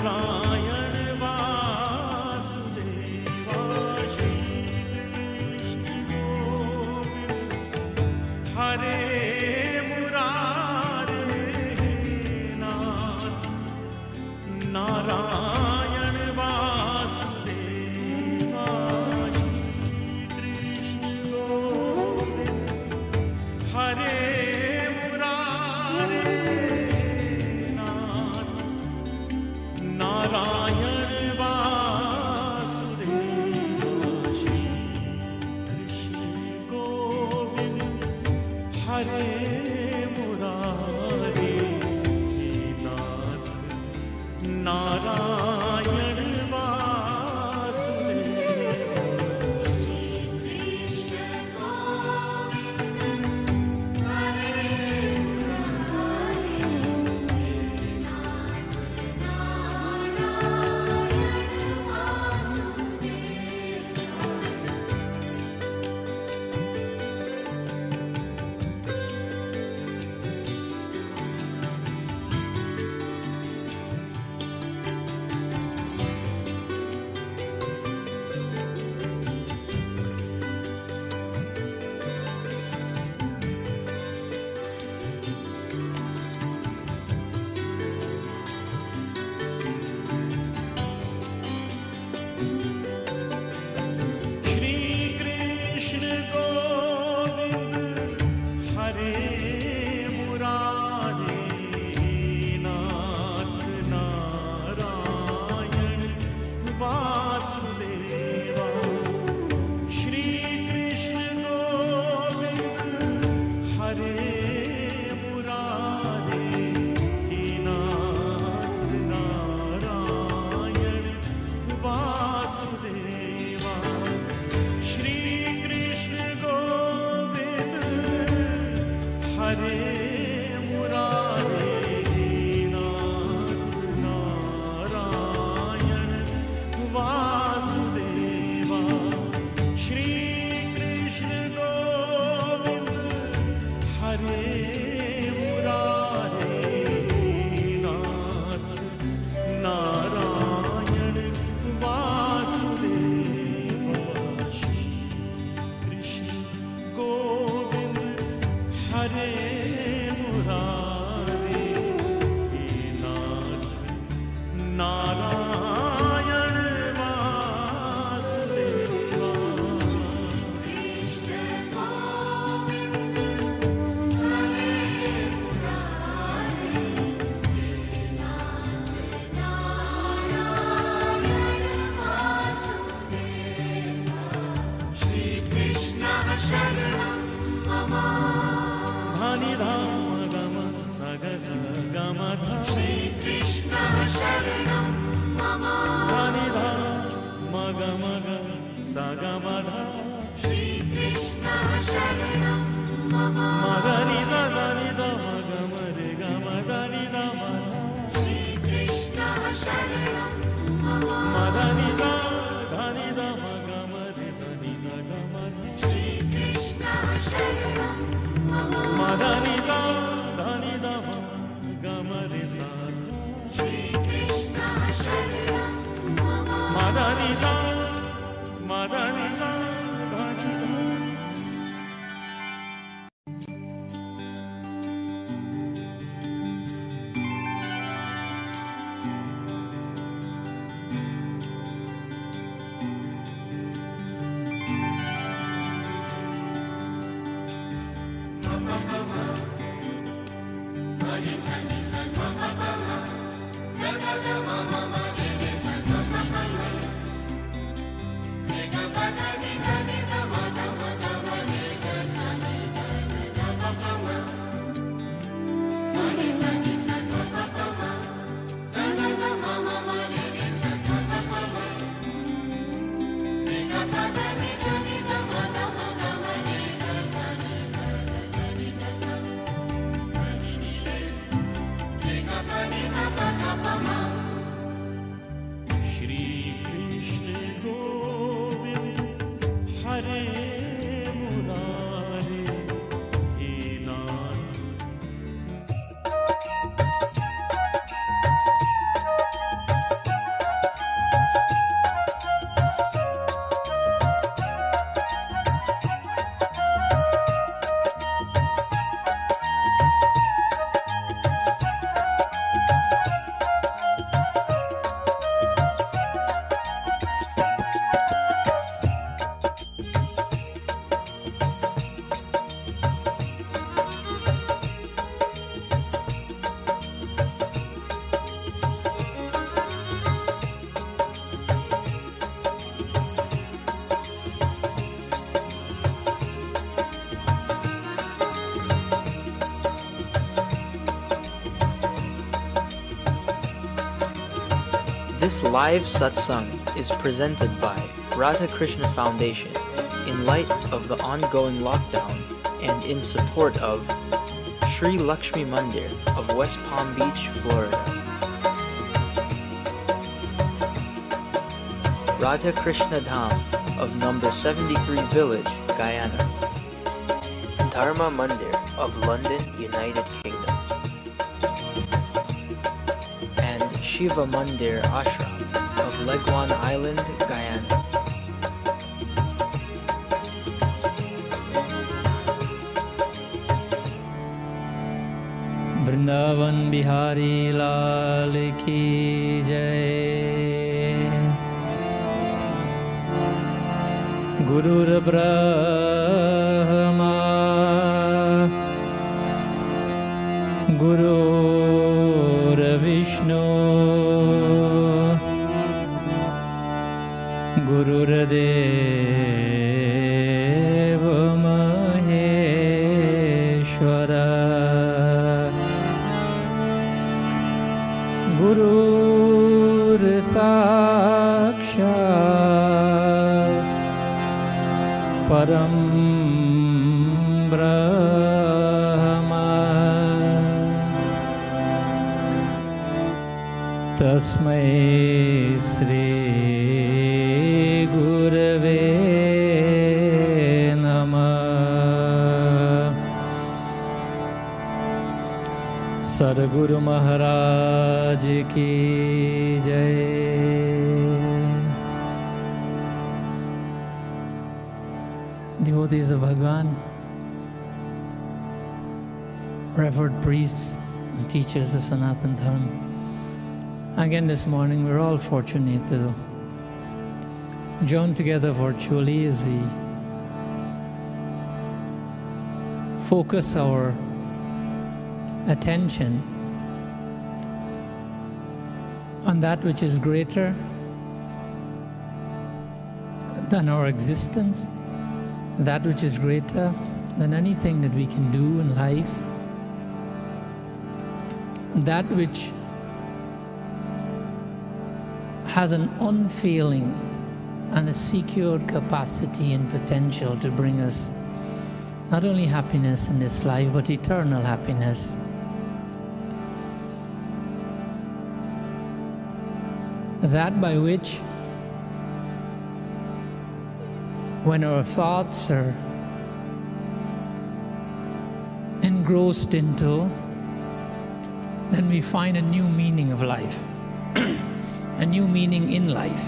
नारायण वासुदेवा श्री कृष्ण गोविंद हरे मुरारे नाथ नारायण वासुदेवा श्री कृष्ण गोविंद हरे नारायण वासुदेवा श्री कृष्ण गोविंद हरे मुरारे नाथ नारायण वासुदेवा श्री कृष्ण गोविंद हरे This live satsang is presented by Radha Krishna Foundation in light of the ongoing lockdown and in support of Sri Lakshmi Mandir of West Palm Beach, Florida. Radha Krishna Dham of number 73 Village, Guyana. Dharma Mandir of London, United Kingdom. And Shiva Mandir Ashram of Leguan Island, Guyana. Vrindavan Bihari Lal ki jai. Gurur Brahma Gurur Vishnu Gurur Deva Maheshwara Gurur Sakshat Param Brahma Tasmai Sri Gurave Namah. Sadguru Maharaj ki jai. Devotees of Bhagavan, revered priests and teachers of Sanatana Dharma. Again this morning we're all fortunate to join together virtually as we focus our attention on that which is greater than our existence, that which is greater than anything that we can do in life, that which has an unfailing and a secured capacity and potential to bring us not only happiness in this life, but eternal happiness. That by which, when our thoughts are engrossed into, then we find a new meaning of life, a new meaning in life.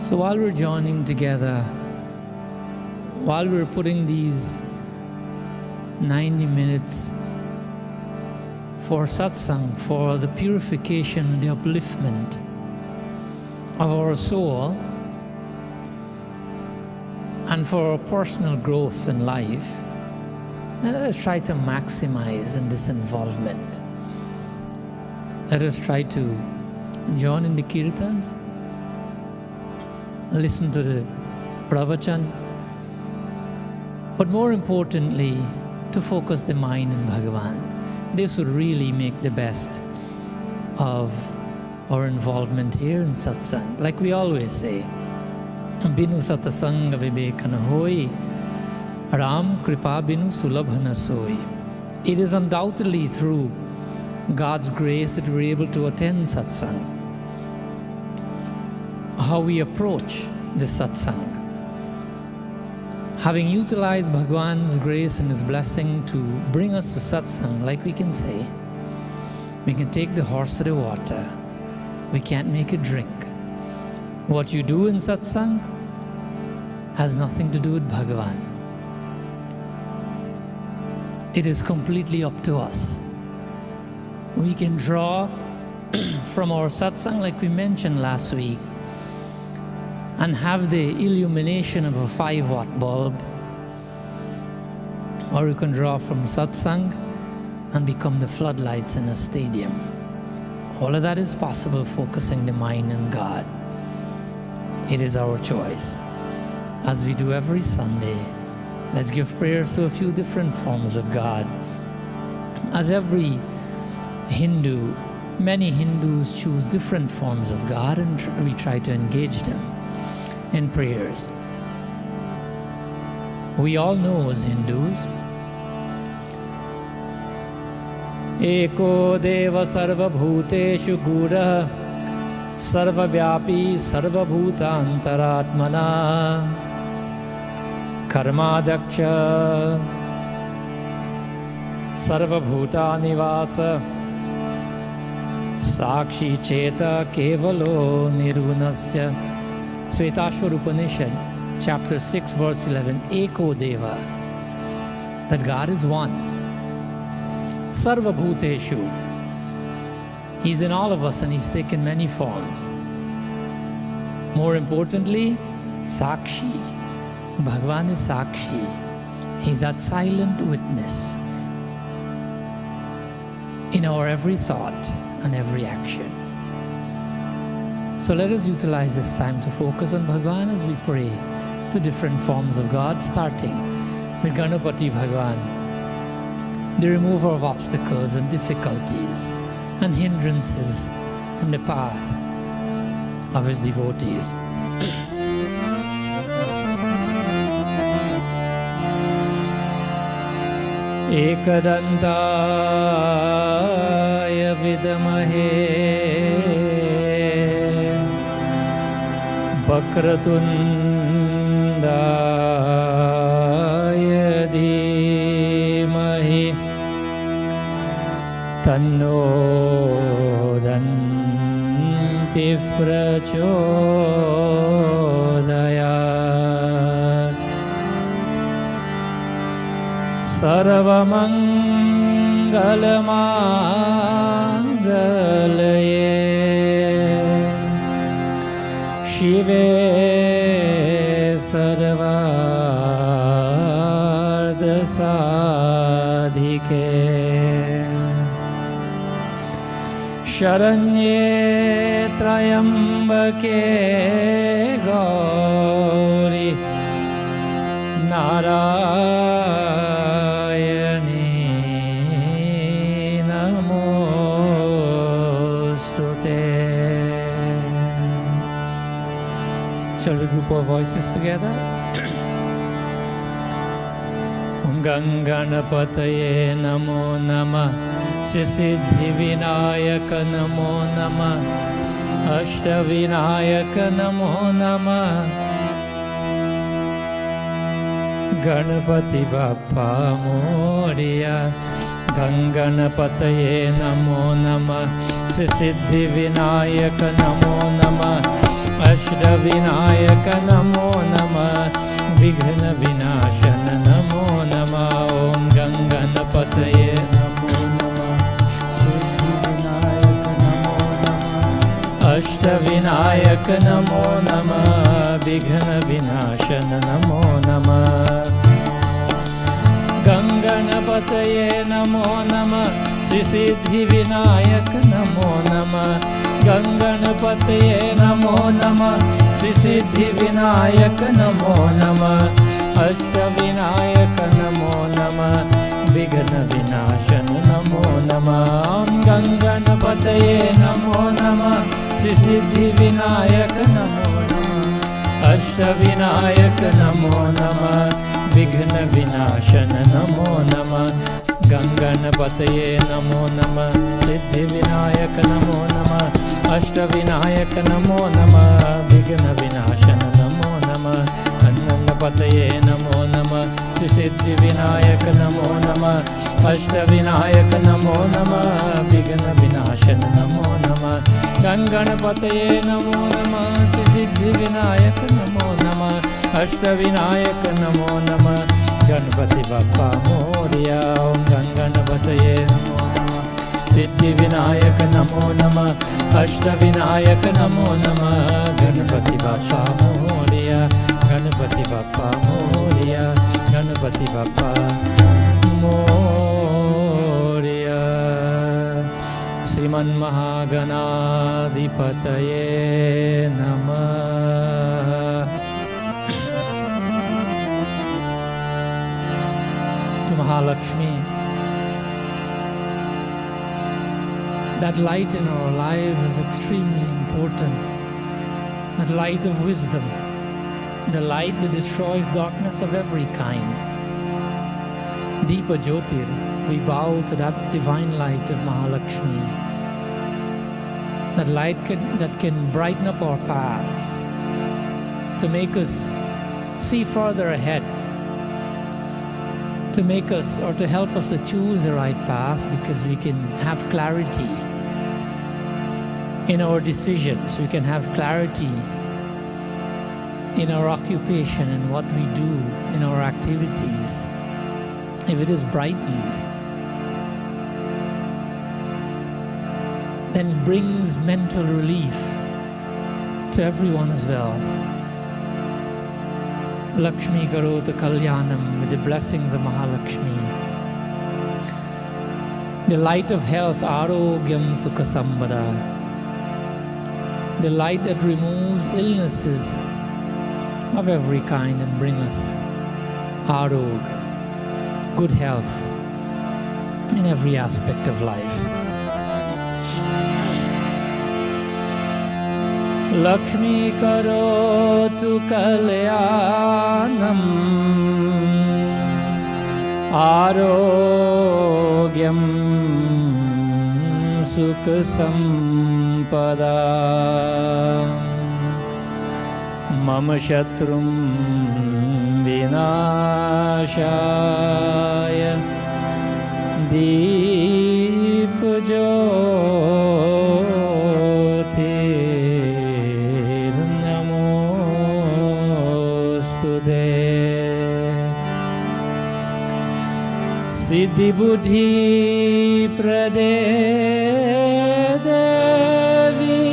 So while we're joining together, while we're putting these 90 minutes for satsang, for the purification and the upliftment of our soul, and for our personal growth in life, let us try to maximize in this involvement. Let us try to join in the kirtans, listen to the pravachan, but more importantly, to focus the mind in Bhagavan. This would really make the best of our involvement here in satsang. Like we always say, Binu satsanga vivekana hoi, Ram kripa binu sulabhana soi. It is undoubtedly through God's grace that we're able to attend satsang. How we approach the satsang. Having utilized Bhagavan's grace and His blessing to bring us to satsang, like we can say, we can take the horse to the water. We can't make it drink. What you do in satsang has nothing to do with Bhagavan. It is completely up to us. We can draw from our satsang, like we mentioned last week, and have the illumination of a 5-watt bulb, or you can draw from satsang and become the floodlights in a stadium. All of that is possible focusing the mind on God. It is our choice. As we do every Sunday, let's give prayers to a few different forms of God. As every Hindu many Hindus choose different forms of God, and we try to engage them in prayers. We all know as Hindus, Eko Deva Sarvabhuteshu Gudha Sarvavyapi Sarvabhuta Antaratmana Karmadaksha Sarvabhuta Nivasa Sakshi Cheta Kevalo Nirgunasya. Svetashwar Upanishad, chapter 6, verse 11, Eko Deva, that God is one. Sarva Bhuteshu, He's in all of us and He's taken many forms. More importantly, Sakshi. Bhagavan is Sakshi. He's that silent witness in our every thought and every action. So let us utilize this time to focus on Bhagavan as we pray to different forms of God, starting with Ganapati Bhagavan, the remover of obstacles and difficulties and hindrances from the path of his devotees. Ekadantaya vidamahe Vakratundaya dhimahi Tanno danti prachodayat. Sarvamangalamangalaya Shive Sarvardha Sadhike Sharanye Trayambake Gauri Narayani Namostute. Shall we group our voices together? Ganganapataye Namo Namah Siddhi Vinayaka Namo Namah Ashtavinayaka Namo Namah Ganapati Bappa Moriya Ganganapataye Namo Namah Siddhi Vinayaka Namo Namah Ashtavinayaka Namo Namah Vighna Vinashana Namo Namah. Om Ganganapataye Namo Namah Siddhi Vinayaka Namo Namah Ashtavinayaka Namo Namah Vighna Vinashana Namo Namah. Ganganapataye Namo Namah Siddhi Vinayaka Namo Namah Ganganapataye Namo Namah Siddhi Vinayaka Namo Namah Ashtavinayaka Namo Namah Vighna Vinashana Namo Namah. Ganganapataye Namo Namah Siddhi Vinayaka Namo Namah Ashtavinayaka Namo Namah Vighna Vinashana Namo Namah. Ganganapataye Namo Namah Siddhi Vinayaka Namo Namah Ashtavinayaka Namo Namah Vighna Vinashana Namo Namah. Ganganapataye Namo Namah Siddhi Vinayaka Namo Namah Ashtavinayaka Namo Namah Vighna Vinashana Namo Namah. Ganganapataye Namo Namah Siddhi Vinayaka Namo Namah Ashtavinayaka Namo Namah. Ganpati Bappa Moriya. Om Ganganapataye Namo Namah Siddhi Vinayaka Namo Namah Ashtavinayaka Namo Namah. Ganpati Bappa Moriya. Ganpati Bappa Moriya. Ganpati Bappa Moriya. Sriman Mahaganadhipataye Namah. To Mahalakshmi, That light in our lives is extremely important. That light of wisdom, the light that destroys darkness of every kind. Deepa Jyotir, we bow to that divine light of Mahalakshmi. That light that can brighten up our paths, to make us see further ahead, to make us or to help us to choose the right path, because we can have clarity in our decisions, we can have clarity in our occupation and what we do in our activities. If it is brightened, then it brings mental relief to everyone as well. Lakshmi Karota Kalyanam, with the blessings of Mahalakshmi. The light of health, Arogyam Sukha Sambada. The light that removes illnesses of every kind and brings us Arog, good health in every aspect of life. Lakshmi Karotu Kalyanam Arogyam Sukha Sampada Mama Shatrum Vinashaya Deepa Jyoti Namostude Siddhi Buddhi Prade Devi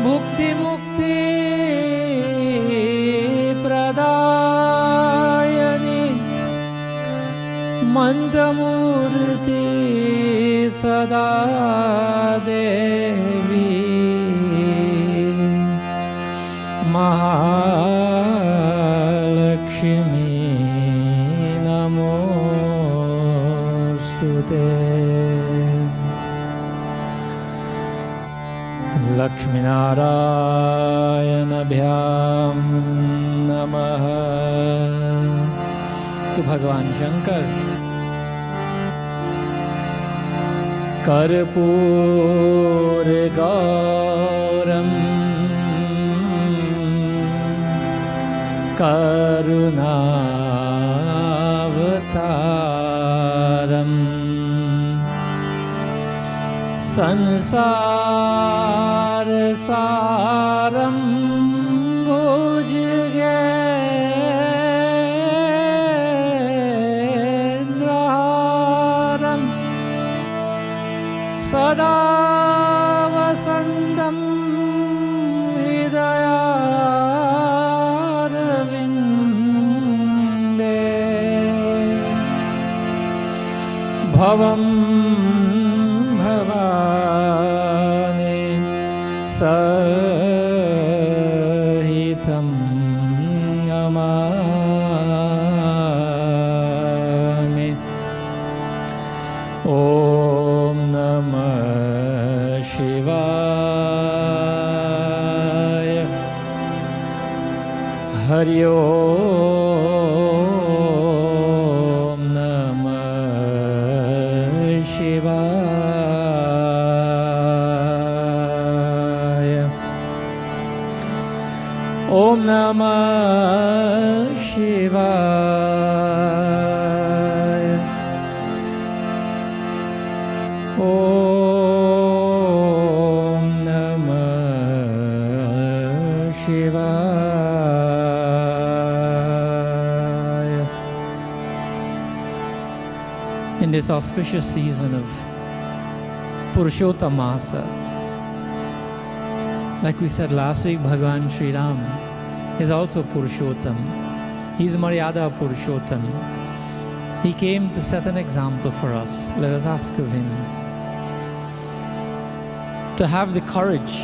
Bhukti Mukti Pradayani Mantamurti Sada Devi Mahalakshmi Namostute Lakshmi Narayana Bhyam Namaha. To Bhagavan Shankar. Karpur Gauram Karunavataram Sansar Saram Bhujgendraram Sada Vasandam Hidayarvinde Bhavam Bhavani Sahitam Namami Om Namah Shivaya Hari Om Namah Shivaya Om Namah Shivaya Om Namah Shivaya. In this auspicious season of Purushottamasa, like we said last week, Bhagavan Sri Ram is also Purushottam. He's Maryada Purushottam. He came to set an example for us. Let us ask of him to have the courage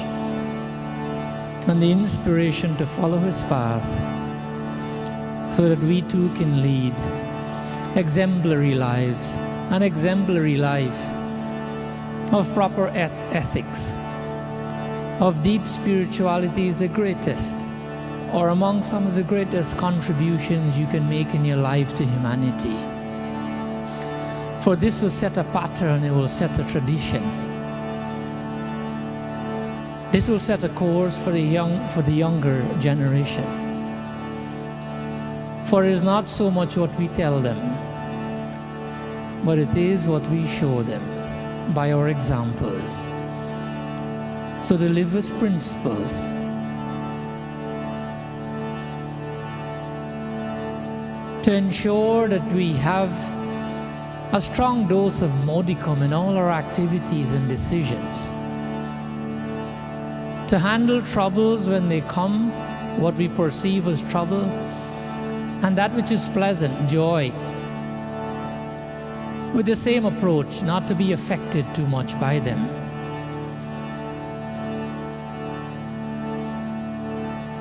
and the inspiration to follow his path, so that we too can lead exemplary lives an exemplary life of proper ethics, of deep spirituality is the greatest, or among some of the greatest contributions you can make in your life to humanity. For this will set a pattern, it will set a tradition. This will set a course for the younger generation. For it is not so much what we tell them, but it is what we show them by our examples. So to live with principles, to ensure that we have a strong dose of modicum in all our activities and decisions, to handle troubles when they come, what we perceive as trouble, and that which is pleasant, joy, with the same approach, not to be affected too much by them.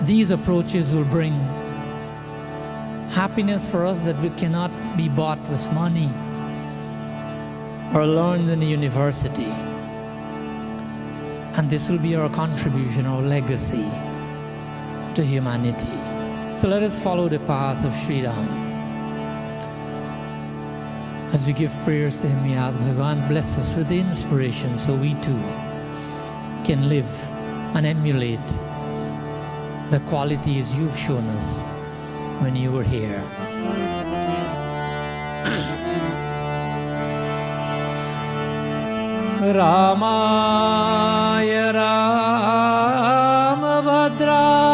These approaches will bring happiness for us that we cannot be bought with money or learned in a university. And this will be our contribution, our legacy to humanity. So let us follow the path of Sri Ram. As we give prayers to him, we ask Bhagavan bless us with the inspiration so we too can live and emulate the qualities you've shown us when you were here. Ramaya Ramabhadraya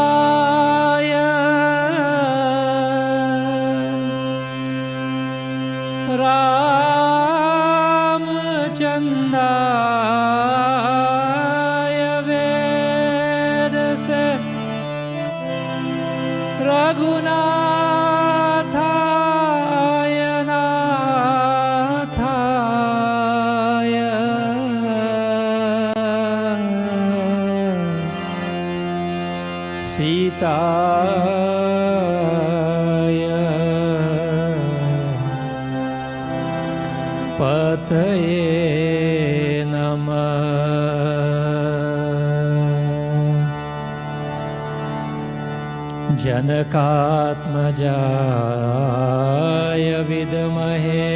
Ramachandaya Vedase Raghunathaya Nathaya Sitaya Pataye Namah. Janakatmajaya Vidmahe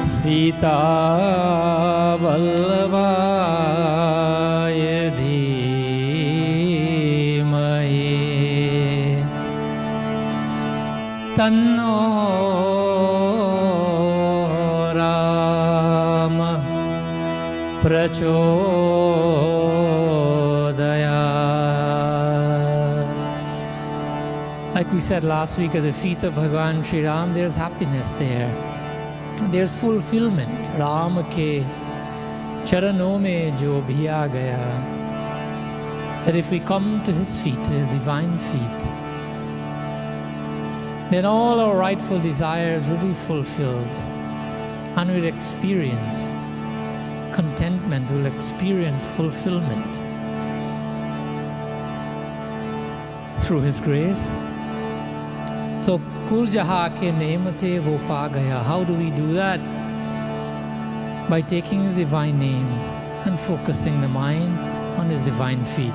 Sita Vallabhaya Dhimahi Tanno Rama Prachodayat. Like we said last week, at the feet of Bhagavan Sri Ram, there's happiness there. There's fulfillment. Ram ke charanon mein jo bhi aa gaya. That if we come to his feet, his divine feet, then all our rightful desires will be fulfilled. And we'll experience contentment, we'll experience fulfillment through his grace. So, Kul jaha ke nemate wo pa gaya. How do we do that? By taking his divine name and focusing the mind on his divine feet.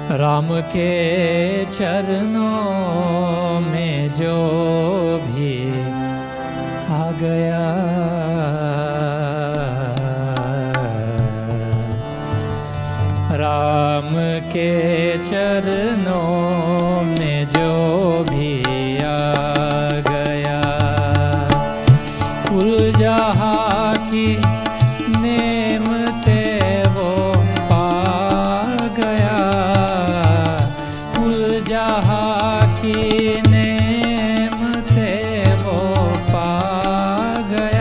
Ram ke charanon mein jo bhi aa gaya. Ram ke चरणों में जो भी आ गया, कुल जहाँ की नेमते वो पा गया, कुल जहाँ की नेमते वो पा गया।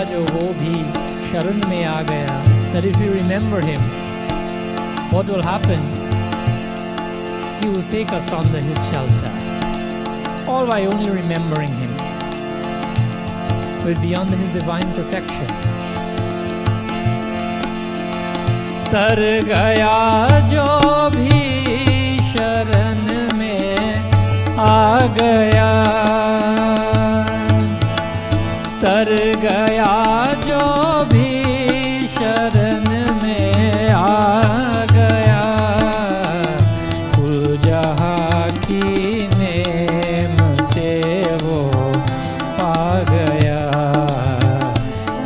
जो वो भी शरण में आ गया. That if you remember him, what will happen? He will take us under his shelter. All by only remembering him. We'll be under his divine protection. तर गया जो भी शरण में आ गया, तर गया जो भी शरण में आ गया, कुल जहाँ की नेमतें वो पा गया,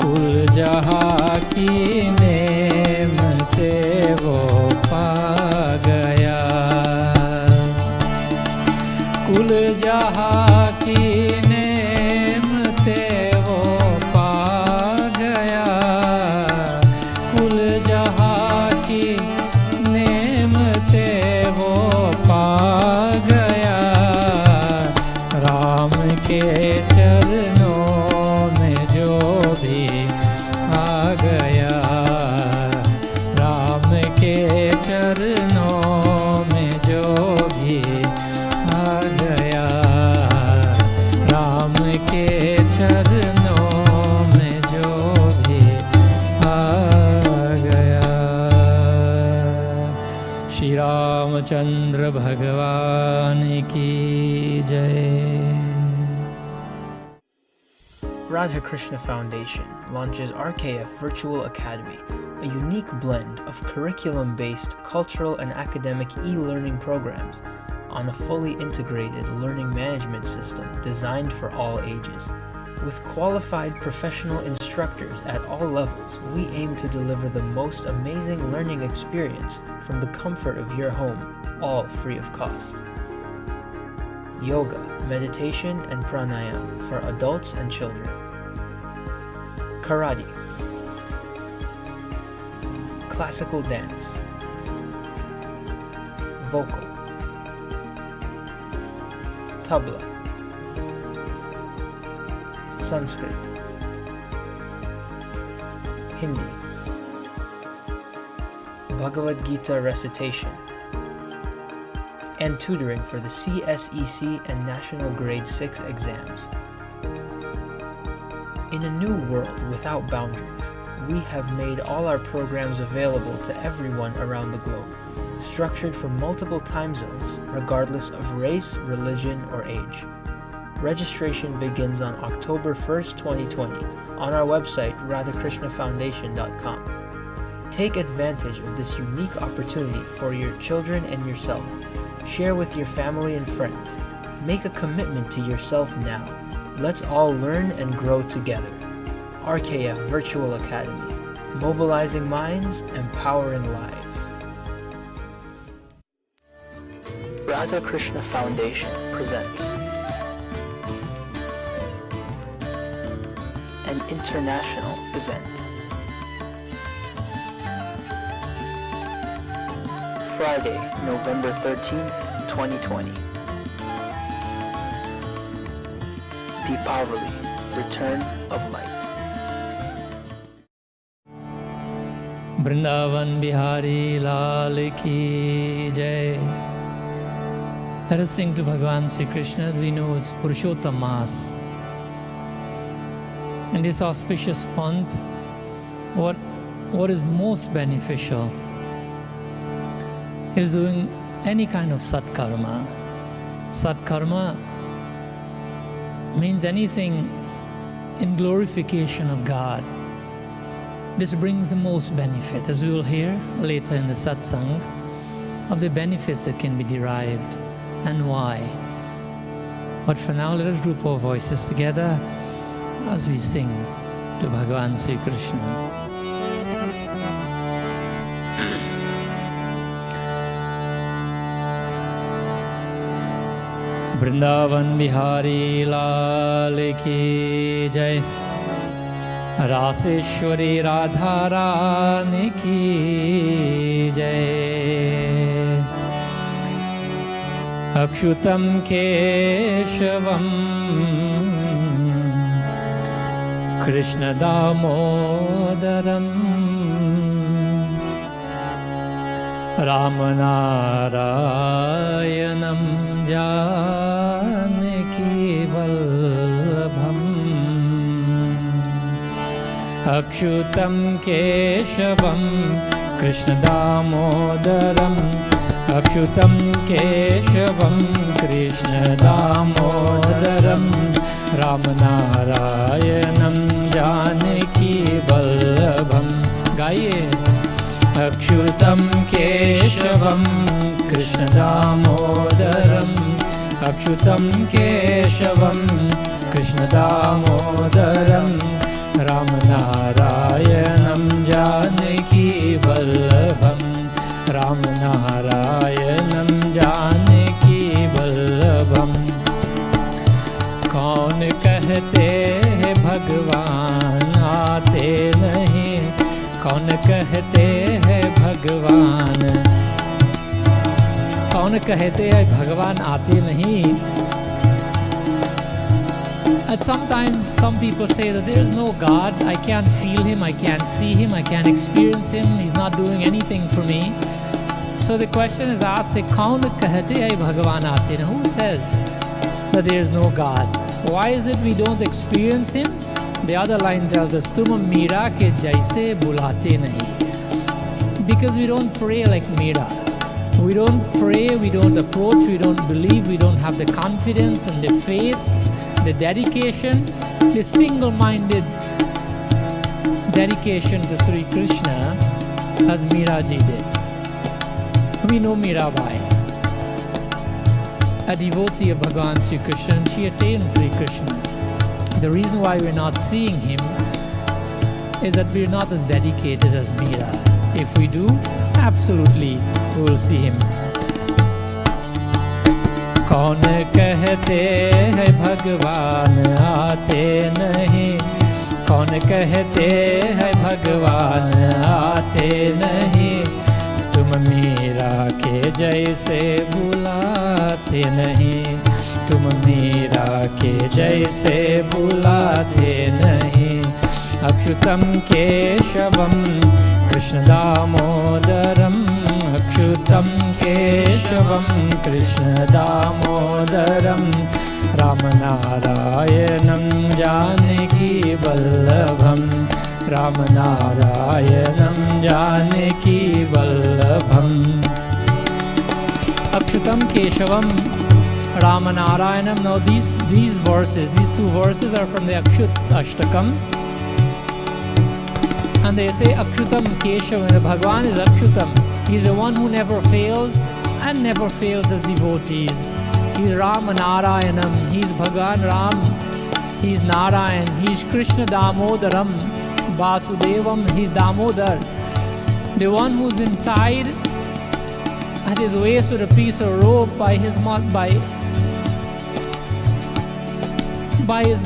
कुल जहाँ की नेमतें वो पा गया, कुल जहाँ की नेमतें वो पा गया, कुल जहाँ की नेमतें वो पा गया, राम के चरणों में जो भी आ गया, राम के चरणों में जो भी आ गया, राम के चरणों में जो भी आ गया. श्री रामचंद्र भगवान की जय. Radha Krishna Foundation launches RKF Virtual Academy, a unique blend of curriculum-based cultural and academic e-learning programs on a fully integrated learning management system designed for all ages. With qualified professional instructors at all levels, we aim to deliver the most amazing learning experience from the comfort of your home, all free of cost. Yoga, meditation, and pranayam for adults and children. Karate, classical dance, vocal, tabla, Sanskrit, Hindi, Bhagavad Gita recitation, and tutoring for the CSEC and National Grade 6 exams. In a new world without boundaries, we have made all our programs available to everyone around the globe, structured for multiple time zones, regardless of race, religion, or age. Registration begins on October 1st, 2020, on our website, radhakrishnaffoundation.com. Take advantage of this unique opportunity for your children and yourself. Share with your family and friends. Make a commitment to yourself now. Let's all learn and grow together. RKF Virtual Academy, mobilizing minds, empowering lives. Radha Krishna Foundation presents an international event. Friday, November 13th, 2020. Deepavali, Return of Light. Vrindavan Bihari Lal Ki Jai. Let us sing to Bhagavan Sri Krishna. As we know, it's Purushottam Maas. In this auspicious month, what is most beneficial is doing any kind of satkarma. Satkarma means anything in glorification of God. This brings the most benefit, as we will hear later in the Satsang, of the benefits that can be derived and why. But for now, let us group our voices together as we sing to Bhagavan Sri Krishna. Vrindavan Bihari Lal Ki Jai. Raseshwari Radha Rani Ki Jai. Akshutam Keshavam Krishna Damodaram Ramanarayanam Janaki Vallabham Akshutam Keshavam Krishna Damodaram Akshutam Keshavam Krishna Damodaram Ramanarayanam Janaki Vallabham. Gaiye. Akshutam Keshavam Krishna Damodaram Akshutam Keshavam Krishna Damodaram Ramanarayanam Janaki Vallabham Ramanarayanam Janaki Vallabham. कौन कहते हैं भगवान आते नहीं, कौन कहते हैं भगवान, कौन कहते हैं भगवान आते नहीं. And sometimes some people say that there is no God, I can't feel him, I can't see him, I can't experience him, he's not doing anything for me. So the question is asked, kaun kahte hai bhagavan aate na? Who says that there is no God? Why is it we don't experience him? The other line tells us, tum Meera ke jaise bulate nahi. Because we don't pray like Meera. We don't pray, we don't approach, we don't believe, we don't have the confidence and the faith, the dedication, the single-minded dedication to Sri Krishna as Meera ji did. We know Meerabai, a devotee of Bhagavan Sri Krishna, and she attained Sri Krishna. The reason why we're not seeing him is that we're not as dedicated as Meera. If we do, absolutely we will see him. कौन कहते हैं भगवान आते नहीं, कौन कहते हैं भगवान आते नहीं, तुम मीरा के जैसे बुलाते नहीं, तुम मीरा के जैसे बुलाते नहीं. Achyutam Keshavam Krishna Damodaram, Achyutam Keshavam Krishna Damodaram, रामनारायणं Janaki Vallabham, रामनारायणं Janaki Vallabham. Achyutam Keshavam Ramanarayanam. Now these verses, these two verses are from the Akshut Ashtakam, and they say Akshutam Keshavam. Bhagavan is Akshutam. He's the one who never fails and never fails as devotees. He's Ramanarayanam. He's Bhagavan Ram. He's Narayan. He's Krishna Damodaram. Vasudevam. He's Damodar. The one who's been tied at his waist with a piece of rope by his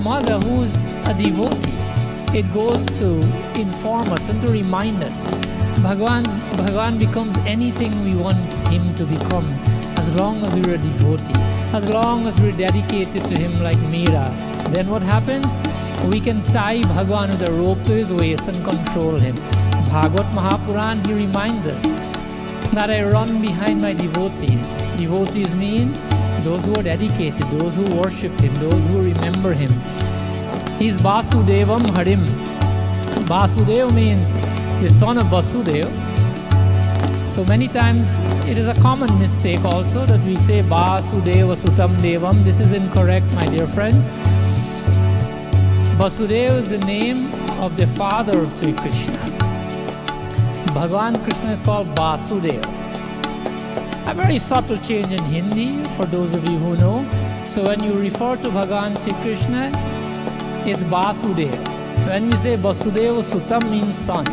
mother, who's a devotee. It goes to inform us and to remind us. Bhagavan becomes anything we want him to become, as long as we're a devotee, as long as we're dedicated to him like Meera. Then what happens? We can tie Bhagavan with a rope to his waist and control him. Bhagavad Mahapuran, he reminds us that I run behind my devotees. Devotees mean those who are dedicated, those who worship him, those who remember him. He's Vasudevam Harim. Vasudev means the son of Vasudev. So many times it is a common mistake also that we say Vasudeva Sutam Devam. This is incorrect, my dear friends. Vasudeva is the name of the father of Sri Krishna. Bhagavan Krishna is called Vasudeva. A very subtle change in Hindi for those of you who know. So when you refer to Bhagavan Sri Krishna, it's Vasudeva. When we say Vasudeva Sutam means son.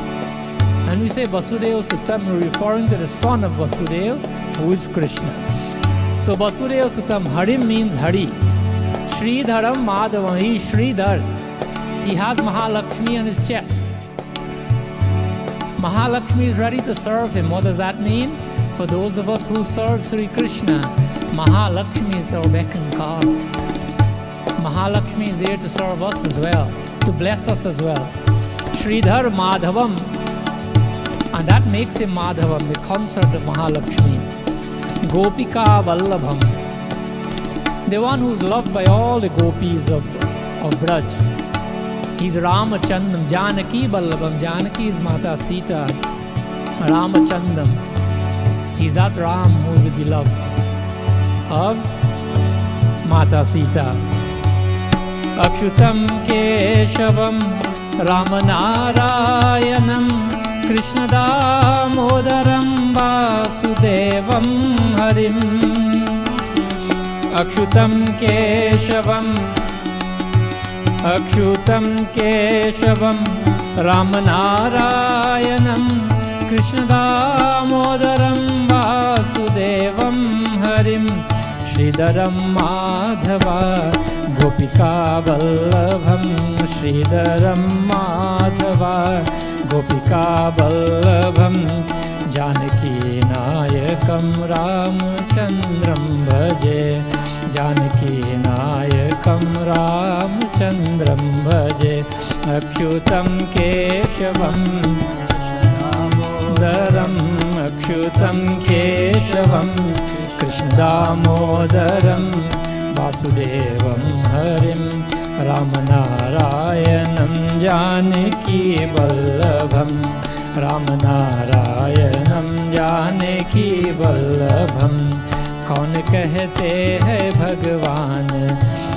When we say Vasudeva Sutam, we're referring to the son of Vasudeva, who is Krishna. So Vasudeva Sutam Harim means Hari. Sridharam Madhavam, he is Sridhar. He has Mahalakshmi on his chest. Mahalakshmi is ready to serve him. What does that mean? For those of us who serve Sri Krishna, Mahalakshmi is our beck and call. Mahalakshmi is there to serve us as well. to bless us as well. Sridhar Madhavam, and that makes him Madhavam, the consort of Mahalakshmi. Gopika Vallabham, the one who's loved by all the gopis of Braj. He's Ramachandam, Janaki Vallabham. Janaki is Mata Sita. Ramachandam, he's that Ram who is the beloved of Mata Sita. Akshutam Keshavam Ramanarayanam Krishna Damodaram Vasudevam Harim. Akshutam Keshavam Ramanarayanam Krishna Damodaram Vasudevam Harim. Sridharam Madhava Gopika Vallabham. Sridharam Madhava Gopika Vallabham. Janaki Nayakam Ramachandram Bhaje. Janaki Nayakam Ramachandram Bhaje. Akshutam Keshavam Daram. Akshutam Keshavam Krishna Damodaram Vasudevam Harim. Ramanarayanam Janaki Vallabham. Ramanarayanam Janaki Vallabham. कौन कहते हैं भगवान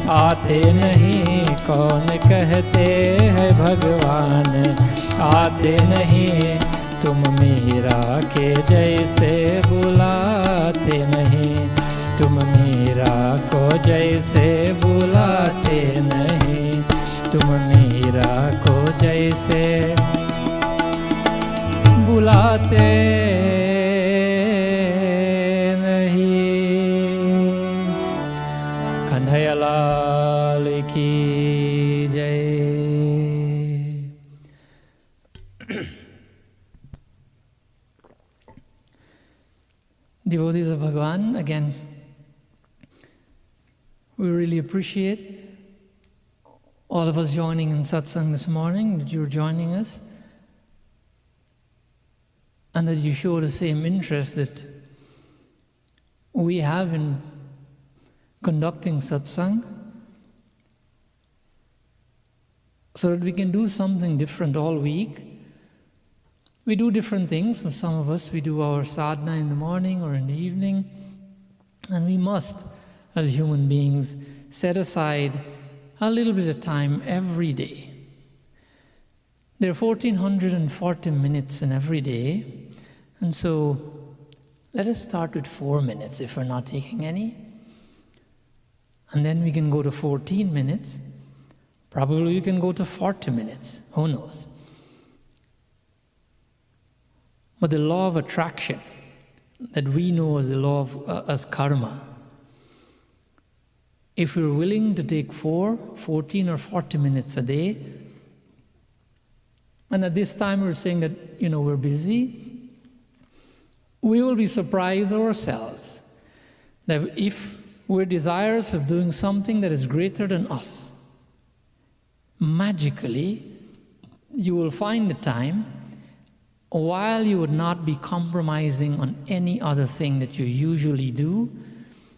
आते नहीं, कौन कहते हैं भगवान आते नहीं, तुम मीरा के जैसे बुलाते नहीं, तुम मीरा को जैसे बुलाते नहीं, तुम मीरा को जैसे बुलाते कन्हैयालाल की जय। Devotees of Bhagavan, again, we really appreciate all of us joining in Satsang this morning, that you're joining us, and that you show the same interest that we have in conducting satsang, so that we can do something different all week. We do different things. For some of us, we do our sadhana in the morning or in the evening, and we must, as human beings, set aside a little bit of time every day. There are 1440 minutes in every day, and so let us start with 4 minutes if we're not taking any. And then we can go to 14 minutes. Probably we can go to 40 minutes. Who knows? But the law of attraction that we know as the law of as karma, if we're willing to take 4, 14 or 40 minutes a day, and at this time we're saying that, we're busy, we will be surprised ourselves that if we're desirous of doing something that is greater than us, magically you will find the time while you would not be compromising on any other thing that you usually do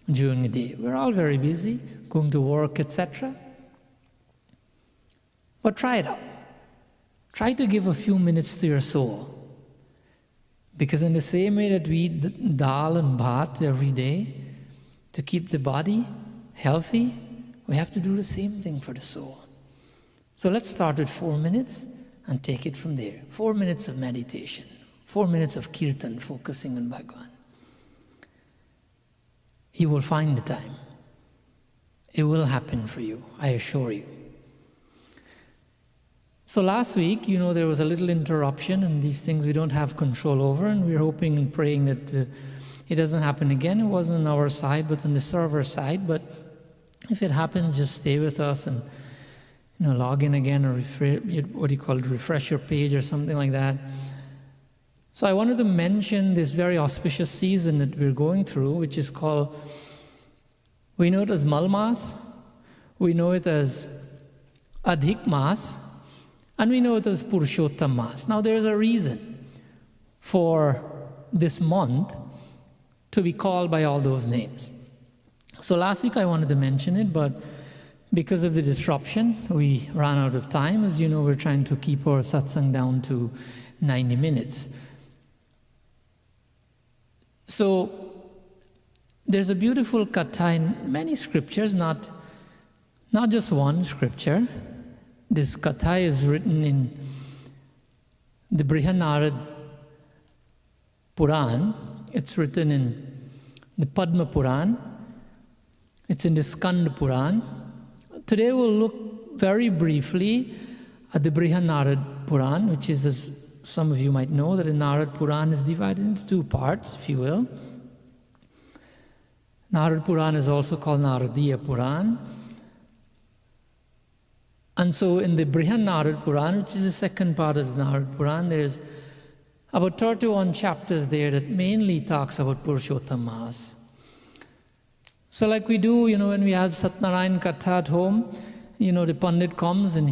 during the day. We're all very busy, going to work, etc. But try it out. Try to give a few minutes to your soul. Because in the same way that we eat dal and bhat every day to keep the body healthy, we have to do the same thing for the soul. So let's start with 4 minutes and take it from there. 4 minutes of meditation, 4 minutes of kirtan, focusing on Bhagavan. You will find the time. It will happen for you, I assure you. So last week, there was a little interruption, and these things we don't have control over, and we're hoping and praying that it doesn't happen again. It wasn't on our side, but on the server side. But if it happens, just stay with us and log in again, or refresh your page or something like that. So I wanted to mention this very auspicious season that we're going through, which is called, we know it as Malmas, we know it as Adhik Mas, and we know it as Purushottam Mas. Now there's a reason for this month to be called by all those names. So last week I wanted to mention it, but because of the disruption, we ran out of time. As you know, we're trying to keep our satsang down to 90 minutes. So there's a beautiful katha in many scriptures, not just one scripture. This katha is written in the Brihanarad Puran. It's written in the Padma Puran. It's in the Skanda Puran. Today we'll look very briefly at the Brihanarad Puran, which is, as some of you might know, that the Narad Puran is divided into two parts, if you will. Narad Puran is also called Naradiya Puran. And so in the Brihanarad Puran, which is the second part of the Narad Puran, there's about 31 chapters there that mainly talks about Purushottam Mas. So like we do, when we have Satnarayan Katha at home, the Pandit comes and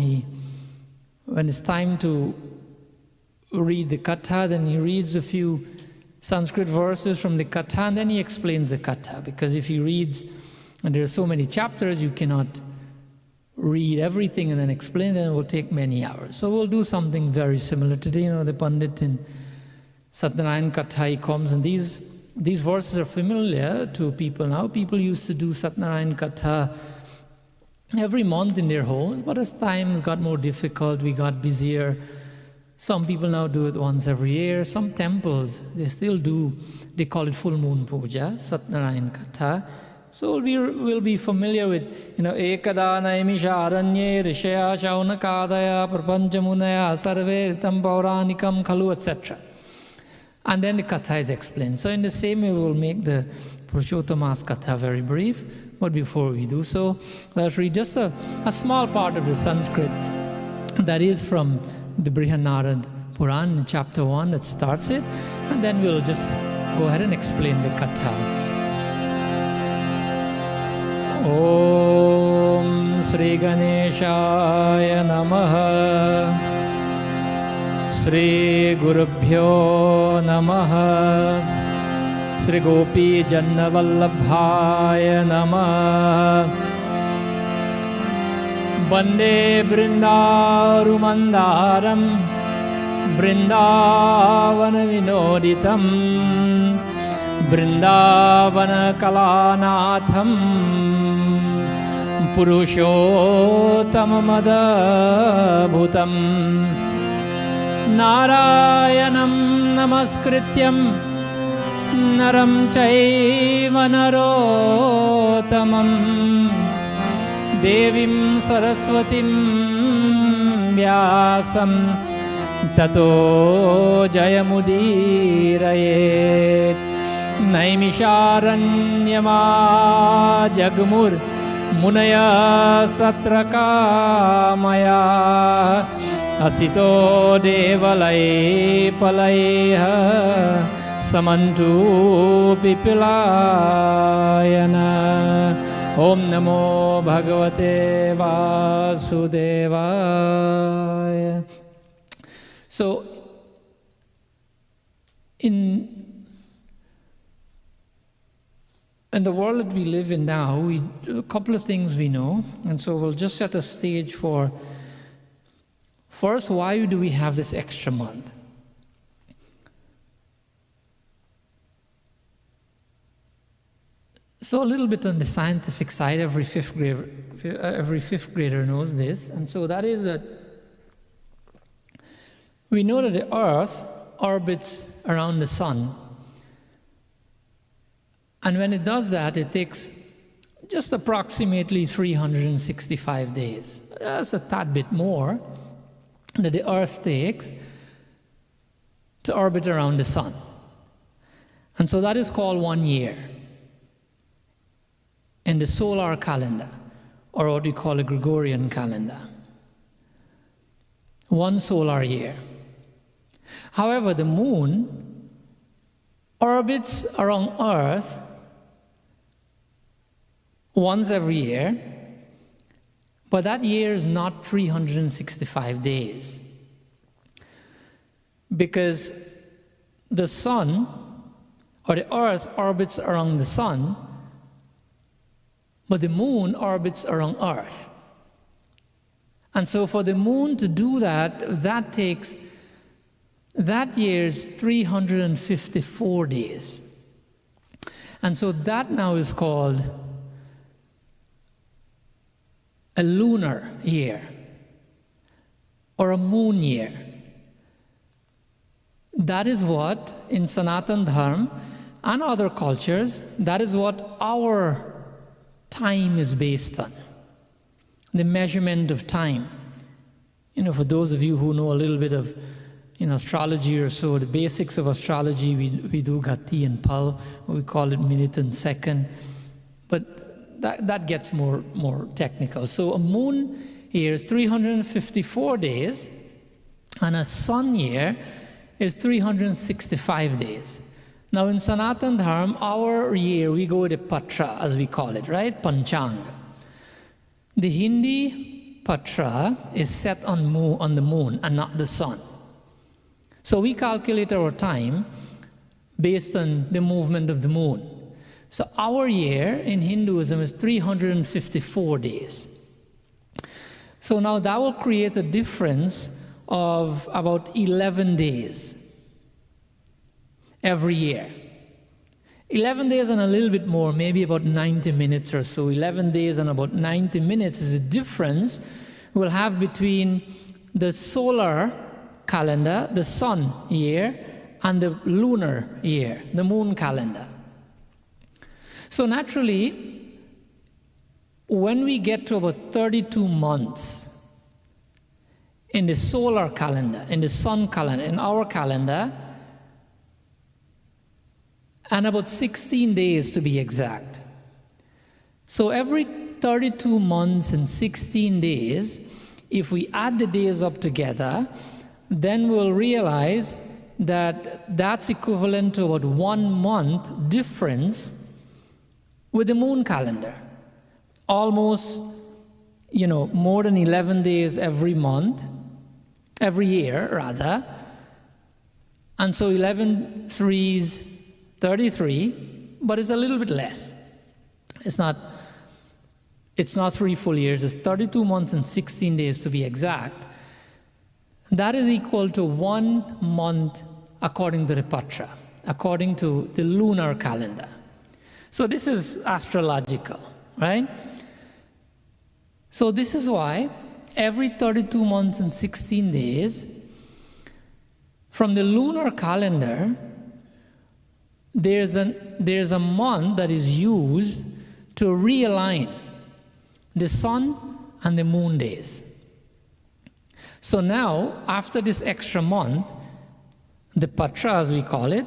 when it's time to read the Katha, then he reads a few Sanskrit verses from the Katha, and then he explains the Katha. Because if he reads, and there are so many chapters, you cannot read everything and then explain it, and it will take many hours. So we'll do something very similar today. The Pandit in Satnarayan Katha, he comes, and these verses are familiar to people now. People used to do Satnarayan Katha every month in their homes, but as times got more difficult, we got busier. Some people now do it once every year. Some temples, they still do, they call it full moon puja, Satnarayan Katha. So we'll be familiar with, Ekada naimisha aranye rishaya shaunakadaya prapanchamunaya sarve ritam pauranikam khalu, etc. And then the Katha is explained. So in the same way, we'll make the Purushottam Mas Katha very brief. But before we do so, let's read just a small part of the Sanskrit that is from the Brihanarad Puran, chapter 1, that starts it. And then we'll just go ahead and explain the Katha. Om Sri Ganeshaya Namaha Sri Gurubhyo Namaha Sri Gopi Jannavallabhaya Namaha Bande Brindarumandaram Brindavana Vinoditam Brindavana Kalanatham Purushottammadabhutam Narayanam Namaskrityam Naram Chaiva Narottamam Devim Saraswatim Vyasam Tato Jayamudirayet Naimisharanyama Jagmur Munaya Satrakamaya Asito Devalai Palaiha Samantu Pipilayana Om Namo Bhagavate Vasudevaya. So, in the world that we live in now, a couple of things we know, and so we'll just set a stage for, first, why do we have this extra month? So a little bit on the scientific side, every fifth grader knows this, and so that is that we know that the Earth orbits around the Sun, and when it does that, it takes just approximately 365 days. That's a tad bit more that the Earth takes to orbit around the Sun. And so that is called 1 year in the solar calendar, or what we call a Gregorian calendar. 1 solar year. However, the moon orbits around Earth once every year, But that year is not 365 days. Because the sun, or the earth, orbits around the sun, but the moon orbits around earth. And so for the moon to do that, that year's 354 days. And so that now is called a lunar year or a moon year. That is what, in Sanatan Dharma and other cultures, that is what our time is based on. The measurement of time. For those of you who know a little bit of astrology or so, the basics of astrology, we do Gati and Pal, we call it minute and second, but that gets more technical. So a moon year is 354 days, and a sun year is 365 days. Now in Sanatan Dharma, our year, we go with a Patra, as we call it, right? Panchanga. The Hindi Patra is set on the moon and not the sun. So we calculate our time based on the movement of the moon. So our year in Hinduism is 354 days. So now that will create a difference of about 11 days every year. 11 days and a little bit more, maybe about 90 minutes or so. 11 days and about 90 minutes is the difference we'll have between the solar calendar, the sun year, and the lunar year, the moon calendar. So naturally, when we get to about 32 months in the solar calendar, in the sun calendar, in our calendar, and about 16 days to be exact. So every 32 months and 16 days, if we add the days up together, then we'll realize that that's equivalent to about 1 month difference with the moon calendar. Almost, more than 11 days every year rather. And so 11 threes, 33, but it's a little bit less. It's not 3 full years, it's 32 months and 16 days to be exact. That is equal to 1 month according to the Patra, according to the lunar calendar. So this is astrological, right? So this is why every 32 months and 16 days, from the lunar calendar, there's a month that is used to realign the sun and the moon days. So now, after this extra month, the Patra, as we call it,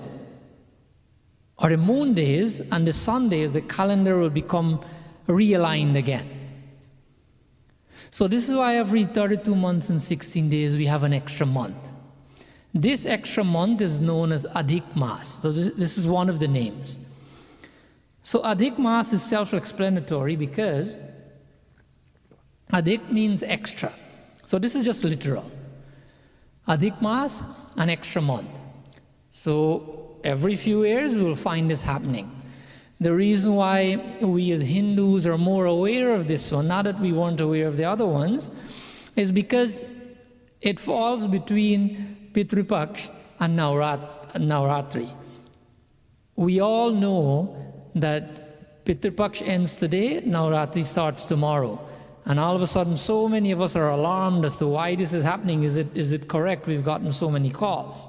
or the moon days and the sun days, the calendar will become realigned again. So this is why every 32 months and 16 days we have an extra month. This extra month is known as Adhik Mas. So this is one of the names. So Adhik Mas is self-explanatory because Adhik means extra. So this is just literal. Adhik Mas, an extra month. So every few years we will find this happening. The reason why we as Hindus are more aware of this one, not that we weren't aware of the other ones, is because it falls between Pitru Paksh and Navratri. We all know that Pitru Paksh ends today, Navratri starts tomorrow. And all of a sudden, so many of us are alarmed as to why this is happening. Is it correct? We've gotten so many calls.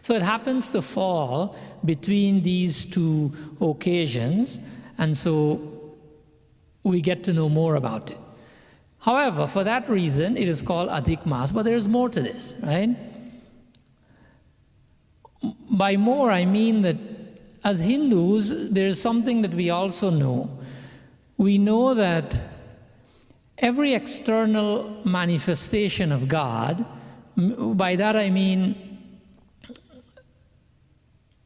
So it happens to fall between these two occasions, and so we get to know more about it. However, for that reason, it is called Adhik Mas, but there's more to this, right? By more, I mean that as Hindus, there's something that we also know. We know that every external manifestation of God, by that I mean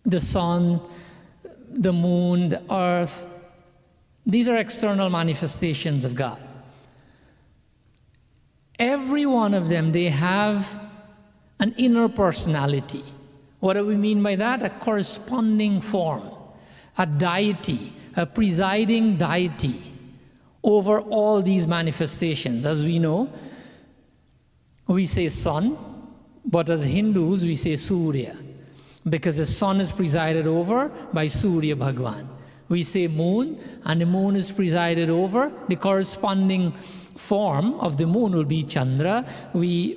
the sun, the moon, the earth, these are external manifestations of God. every one of them, they have an inner personality. What do we mean by that? A corresponding form, a deity, a presiding deity over all these manifestations. As we know, we say sun, but as Hindus, we say Surya, because the sun is presided over by Surya Bhagwan. We say moon, and the moon is presided over. The corresponding form of the moon will be Chandra. We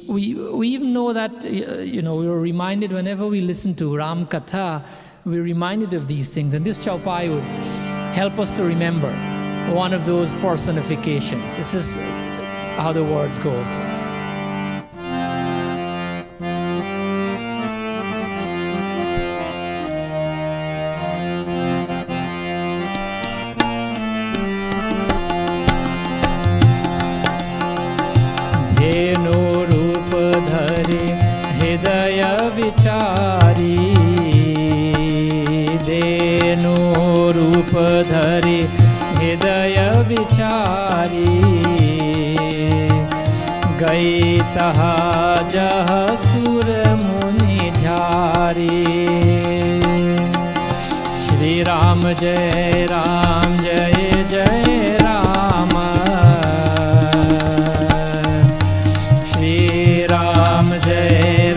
even know that, we were reminded whenever we listen to Ram Katha, we're reminded of these things. And this Chaupai would help us to remember one of those personifications. This is how the words go. विचारी देनु रूप धरि हृदय विचारी गई तहा जह सुर मुनि झारी श्री राम जय जय राम श्री राम जय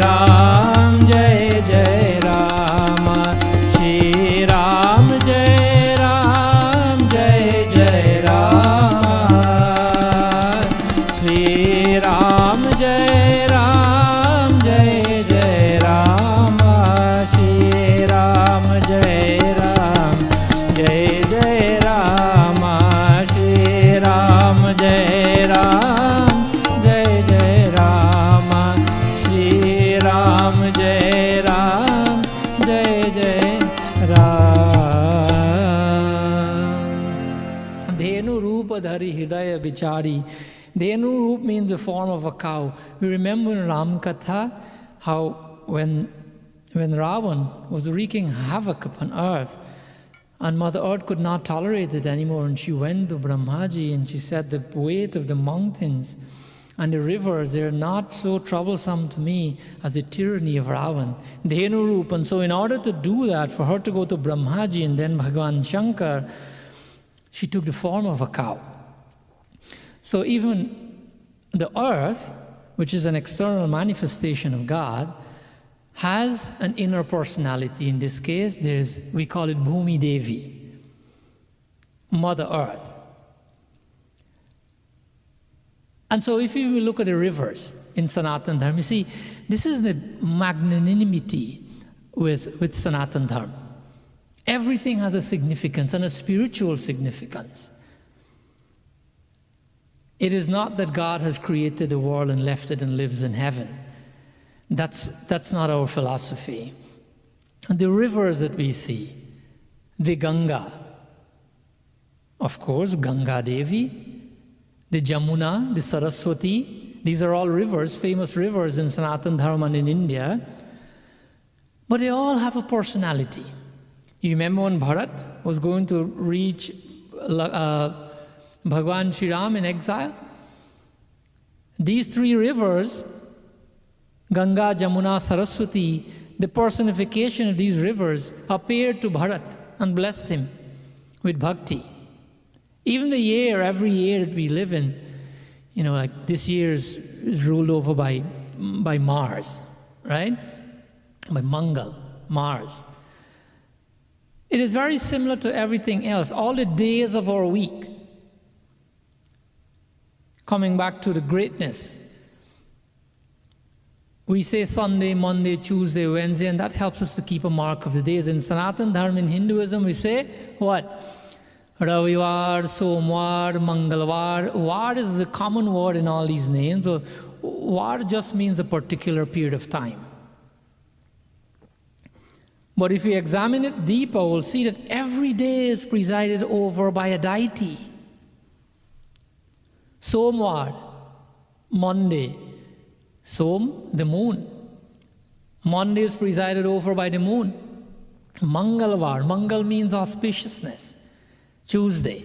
जय राम श्री राम जय जय राम श्री राम जय जय राम श्री राम जय जय राम श्री राम जय जय राम श्री राम जय जय Ram Dhenu Rupa Dhari Hridaya Vichari. Dhenu Rup means the form of a cow. We remember in Ram Katha how when Ravan was wreaking havoc upon earth, and Mother Earth could not tolerate it anymore, and she went to Brahmaji and she said, the weight of the mountains and the rivers, they're not so troublesome to me as the tyranny of Ravan. Dhenu Rup. And so in order to do that, for her to go to Brahmaji and then Bhagavan Shankar, she took the form of a cow. So even the earth, which is an external manifestation of God, has an inner personality. In this case, we call it Bhumi Devi, Mother Earth. And so if you look at the rivers in Sanatana Dharma, you see, this is the magnanimity with Sanatana Dharma. Everything has a significance and a spiritual significance. It is not that God has created the world and left it and lives in heaven. That's not our philosophy. And the rivers that we see, the Ganga, of course, Ganga Devi, the Jamuna, the Saraswati, these are all rivers, famous rivers in Sanatana Dharma and in India, but they all have a personality. You remember when Bharat was going to reach Bhagwan Shri Ram in exile? These three rivers, Ganga, Jamuna, Saraswati, the personification of these rivers appeared to Bharat and blessed him with bhakti. Even every year that we live in, like this year is ruled over by Mars, right? By Mangal, Mars. It is very similar to everything else. All the days of our week, coming back to the greatness, we say Sunday, Monday, Tuesday, Wednesday, and that helps us to keep a mark of the days. In Sanatana Dharma, in Hinduism, we say what? Ravivar, Somvar, Mangalvar. Var is the common word in all these names. So Var just means a particular period of time. But if we examine it deeper, we'll see that every day is presided over by a deity. Somvar, Monday. Som, the moon. Monday is presided over by the moon. Mangalvar, Mangal means auspiciousness. Tuesday,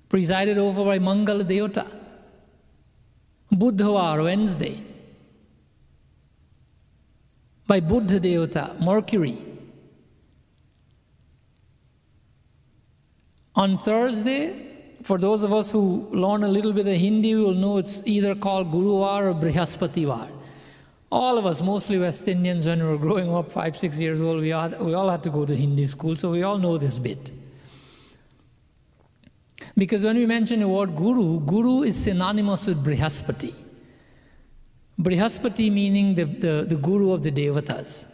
presided over by Mangala Devata. Buddhavar, Wednesday. By Buddha Devata, Mercury. On Thursday, for those of us who learn a little bit of Hindi, we will know it's either called Guruvar or Brihaspativar. All of us, mostly West Indians, when we were growing up 5, 6 years old, we all had to go to Hindi school, so we all know this bit. Because when we mention the word Guru, Guru is synonymous with Brihaspati. Brihaspati meaning the Guru of the Devatas.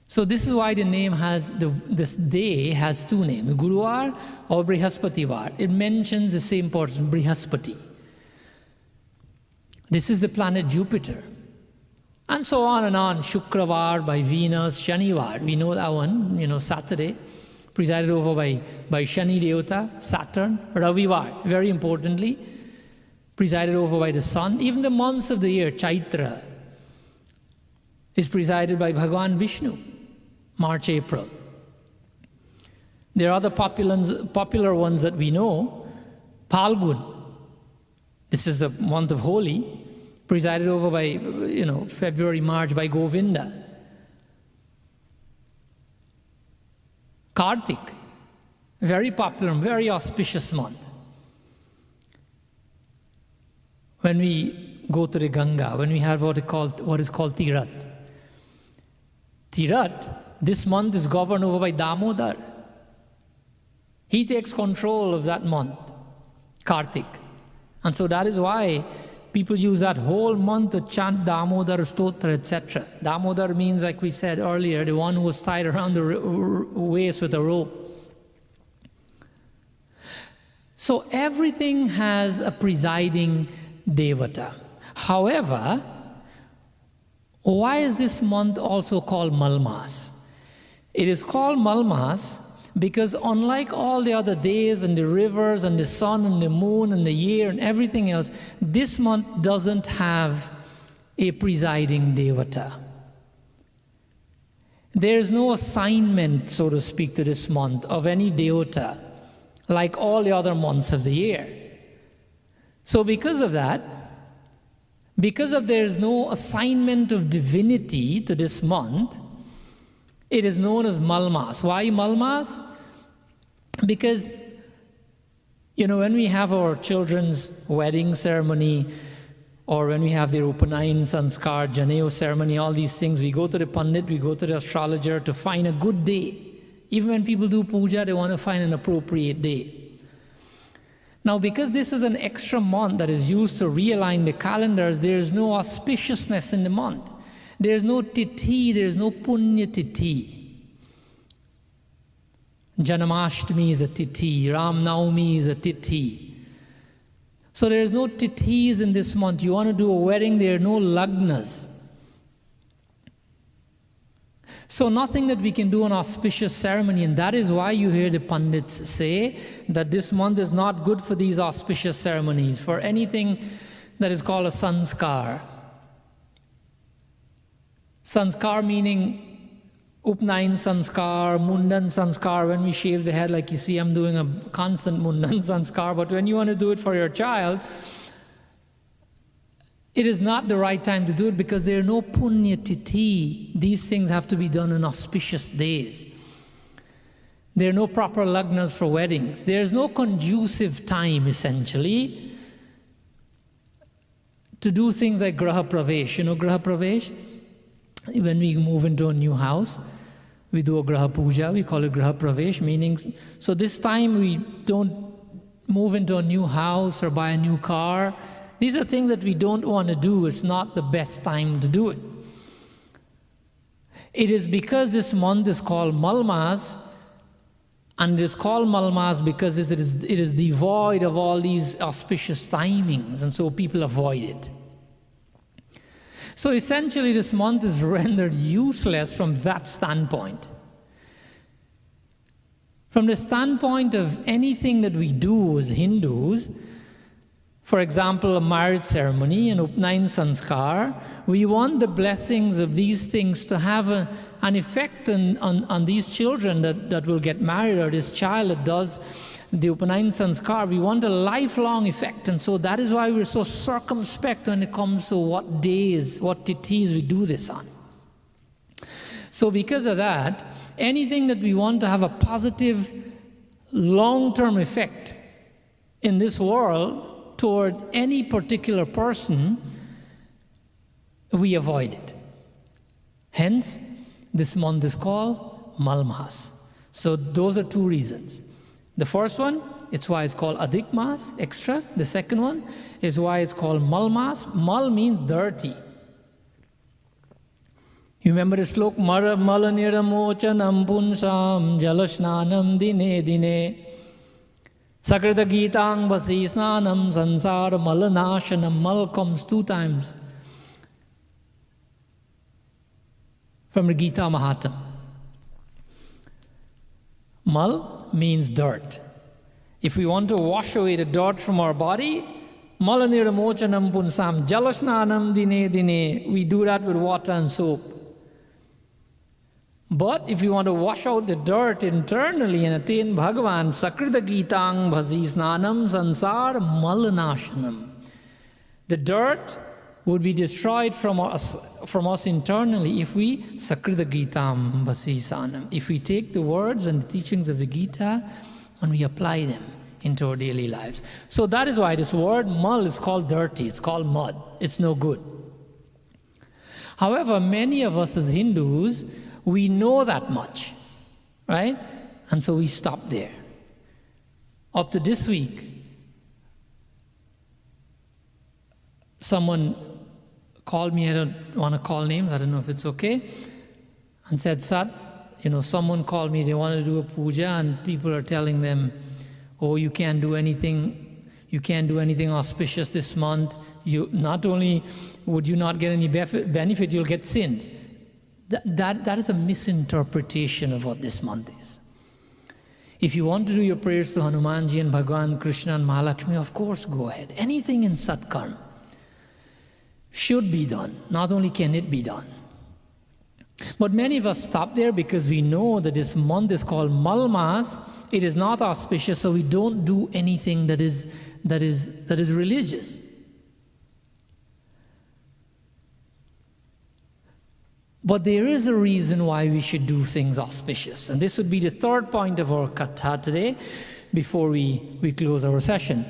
So this is why the name has, this day has two names, Guruvar or Brihaspativar. It mentions the same person, Brihaspati. This is the planet Jupiter. And so on and on, Shukravar by Venus, Shanivar, we know that one, Saturday, presided over by Shani Devata, Saturn, Ravivar, very importantly, presided over by the sun. Even the months of the year, Chaitra, is presided by Bhagavan Vishnu, March, April. There are other popular ones that we know. Phalgun, this is the month of Holi, presided over by, February, March by Govinda. Kartik, very popular, very auspicious month. When we go to the Ganga, when we have what is called Tirat. Tirat, this month is governed over by Damodar. He takes control of that month, Kartik. And so that is why people use that whole month to chant Damodar, Stotra, etc. Damodar means, like we said earlier, the one who was tied around the waist with a rope. So everything has a presiding Devata. However, why is this month also called Malmas? It is called Malmas because unlike all the other days and the rivers and the sun and the moon and the year and everything else, this month doesn't have a presiding Devata. There is no assignment, so to speak, to this month of any Devata like all the other months of the year. So because of that, because there is no assignment of divinity to this month, it is known as Malmas. Why Malmas? Because, when we have our children's wedding ceremony, or when we have the Upanayan Sanskar, Janeo ceremony, all these things, we go to the Pandit, we go to the astrologer to find a good day. Even when people do puja, they want to find an appropriate day. Now, because this is an extra month that is used to realign the calendars, there is no auspiciousness in the month. There is no tithi, there is no punya tithi. Janamashtami is a tithi, Ram Navami is a tithi. So there is no tithis in this month. You want to do a wedding, there are no lagnas. So nothing that we can do an auspicious ceremony, and that is why you hear the Pandits say that this month is not good for these auspicious ceremonies, for anything that is called a sanskar. Sanskar meaning Upanayan Sanskar, Mundan Sanskar, when we shave the head, like you see I'm doing a constant Mundan Sanskar, but when you want to do it for your child, it is not the right time to do it because there are no punya tithi. These things have to be done on auspicious days. There are no proper lagnas for weddings. There is no conducive time, essentially, to do things like Graha Pravesh. You know Graha Pravesh? When we move into a new house, we do a Graha Puja, we call it Graha Pravesh, meaning, so this time we don't move into a new house or buy a new car. These are things that we don't want to do. It's not the best time to do it. It is because this month is called Malmas, and it is called Malmas because it is devoid of all these auspicious timings, and so people avoid it. So essentially this month is rendered useless from that standpoint. From the standpoint of anything that we do as Hindus, for example, a marriage ceremony, an Upanayan Sanskar, we want the blessings of these things to have an effect on these children that will get married, or this child that does the Upanayana sanskar, we want a lifelong effect. And so that is why we're so circumspect when it comes to what days, what tithis we do this on. So because of that, anything that we want to have a positive long-term effect in this world toward any particular person, we avoid it. Hence, this month is called Malmas. So those are two reasons. The first one, it's why it's called Adhik Mas, extra. The second one is why it's called Malmas. Mal means dirty. You remember the slok? Malaniramocanam punsam jalasnanam dine dine sakrita gitang basi snanam sansara malanashanam. Mal comes 2 times from the Gita Mahatma. Mal means dirt. If we want to wash away the dirt from our body, malaniramocanam punsam jalasnanam dine dine, we do that with water and soap. But if you want to wash out the dirt internally and attain Bhagavan, Sakrita Gitang Bhazi Snanam Sansar Malanashanam. The dirt would be destroyed from us internally if we Sakrita Gitam Bhazi Snanam. If we take the words and the teachings of the Gita and we apply them into our daily lives. So that is why this word mal is called dirty. It's called mud. It's no good. However, many of us as Hindus, we know that much, right? And so we stop there. Up to this week, someone called me, I don't want to call names, I don't know if it's okay, and said, Sat, someone called me, they want to do a puja, and people are telling them, oh, you can't do anything auspicious this month. Not only would you not get any benefit, you'll get sins. That is a misinterpretation of what this month is. If you want to do your prayers to Hanumanji and Bhagwan, Krishna and Mahalakshmi, of course go ahead. Anything in Satkarma should be done. Not only can it be done. But many of us stop there because we know that this month is called Malmas. It is not auspicious, so we don't do anything that is religious. But there is a reason why we should do things auspicious. And this would be the third point of our katha today before we close our session.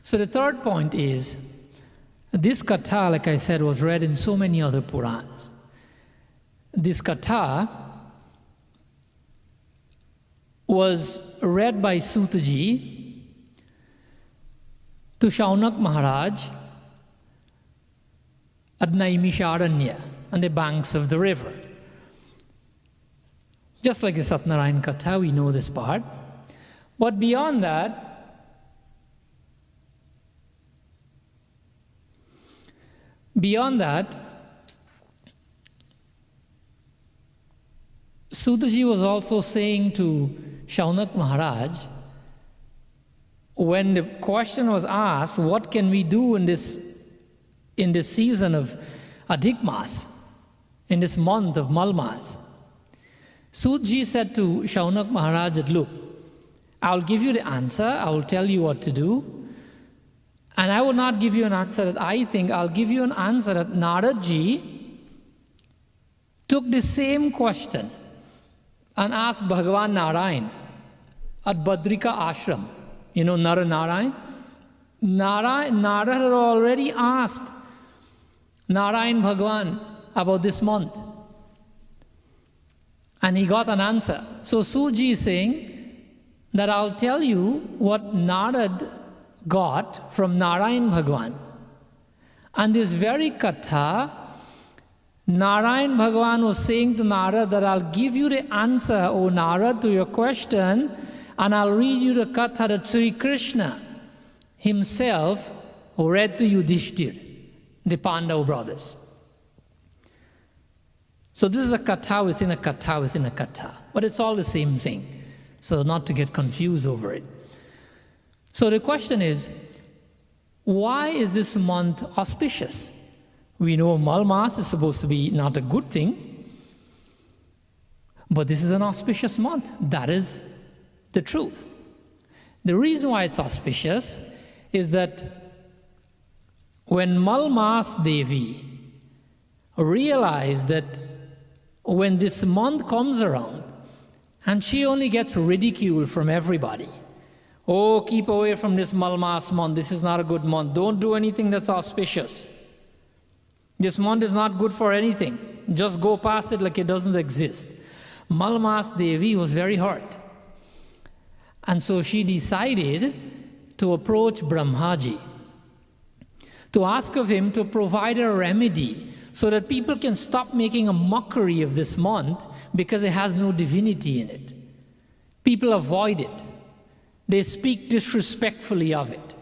So the third point is, this katha, like I said, was read in so many other Purans. This katha was read by Sutaji to Shaunak Maharaj at Naimisharanya, on the banks of the river. Just like the Satnarayan Katha, we know this part. But beyond that, Sutaji was also saying to Shaunak Maharaj, when the question was asked, what can we do in this season of Adhik Mas, in this month of Malmas? Sutaji said to Shaunak Maharaj that, look, I'll give you the answer, I will tell you what to do, and I will not give you an answer that I think, I'll give you an answer that Naradji took the same question and asked Bhagavan Narayan at Badrika Ashram. You know Nara Narayan? Narada had already asked Narayan Bhagavan about this month. And he got an answer. So Suji is saying that I'll tell you what Narad got from Narayan Bhagavan. And this very katha, Narayan Bhagavan was saying to Narad that I'll give you the answer, O Narad, to your question, and I'll read you the katha that Sri Krishna himself read to Yudhishthir, the Pandava brothers. So this is a katha within a katha within a katha. But it's all the same thing. So not to get confused over it. So the question is, why is this month auspicious? We know Malmas is supposed to be not a good thing. But this is an auspicious month. That is the truth. The reason why it's auspicious is that when Malmas Devi realized that when this month comes around, and she only gets ridiculed from everybody. Oh, keep away from this Malmas month. This is not a good month. Don't do anything that's auspicious. This month is not good for anything. Just go past it like it doesn't exist. Malmas Devi was very hurt. And so she decided to approach Brahmaji, to ask of him to provide a remedy so that people can stop making a mockery of this month because it has no divinity in it. People avoid it. They speak disrespectfully of it.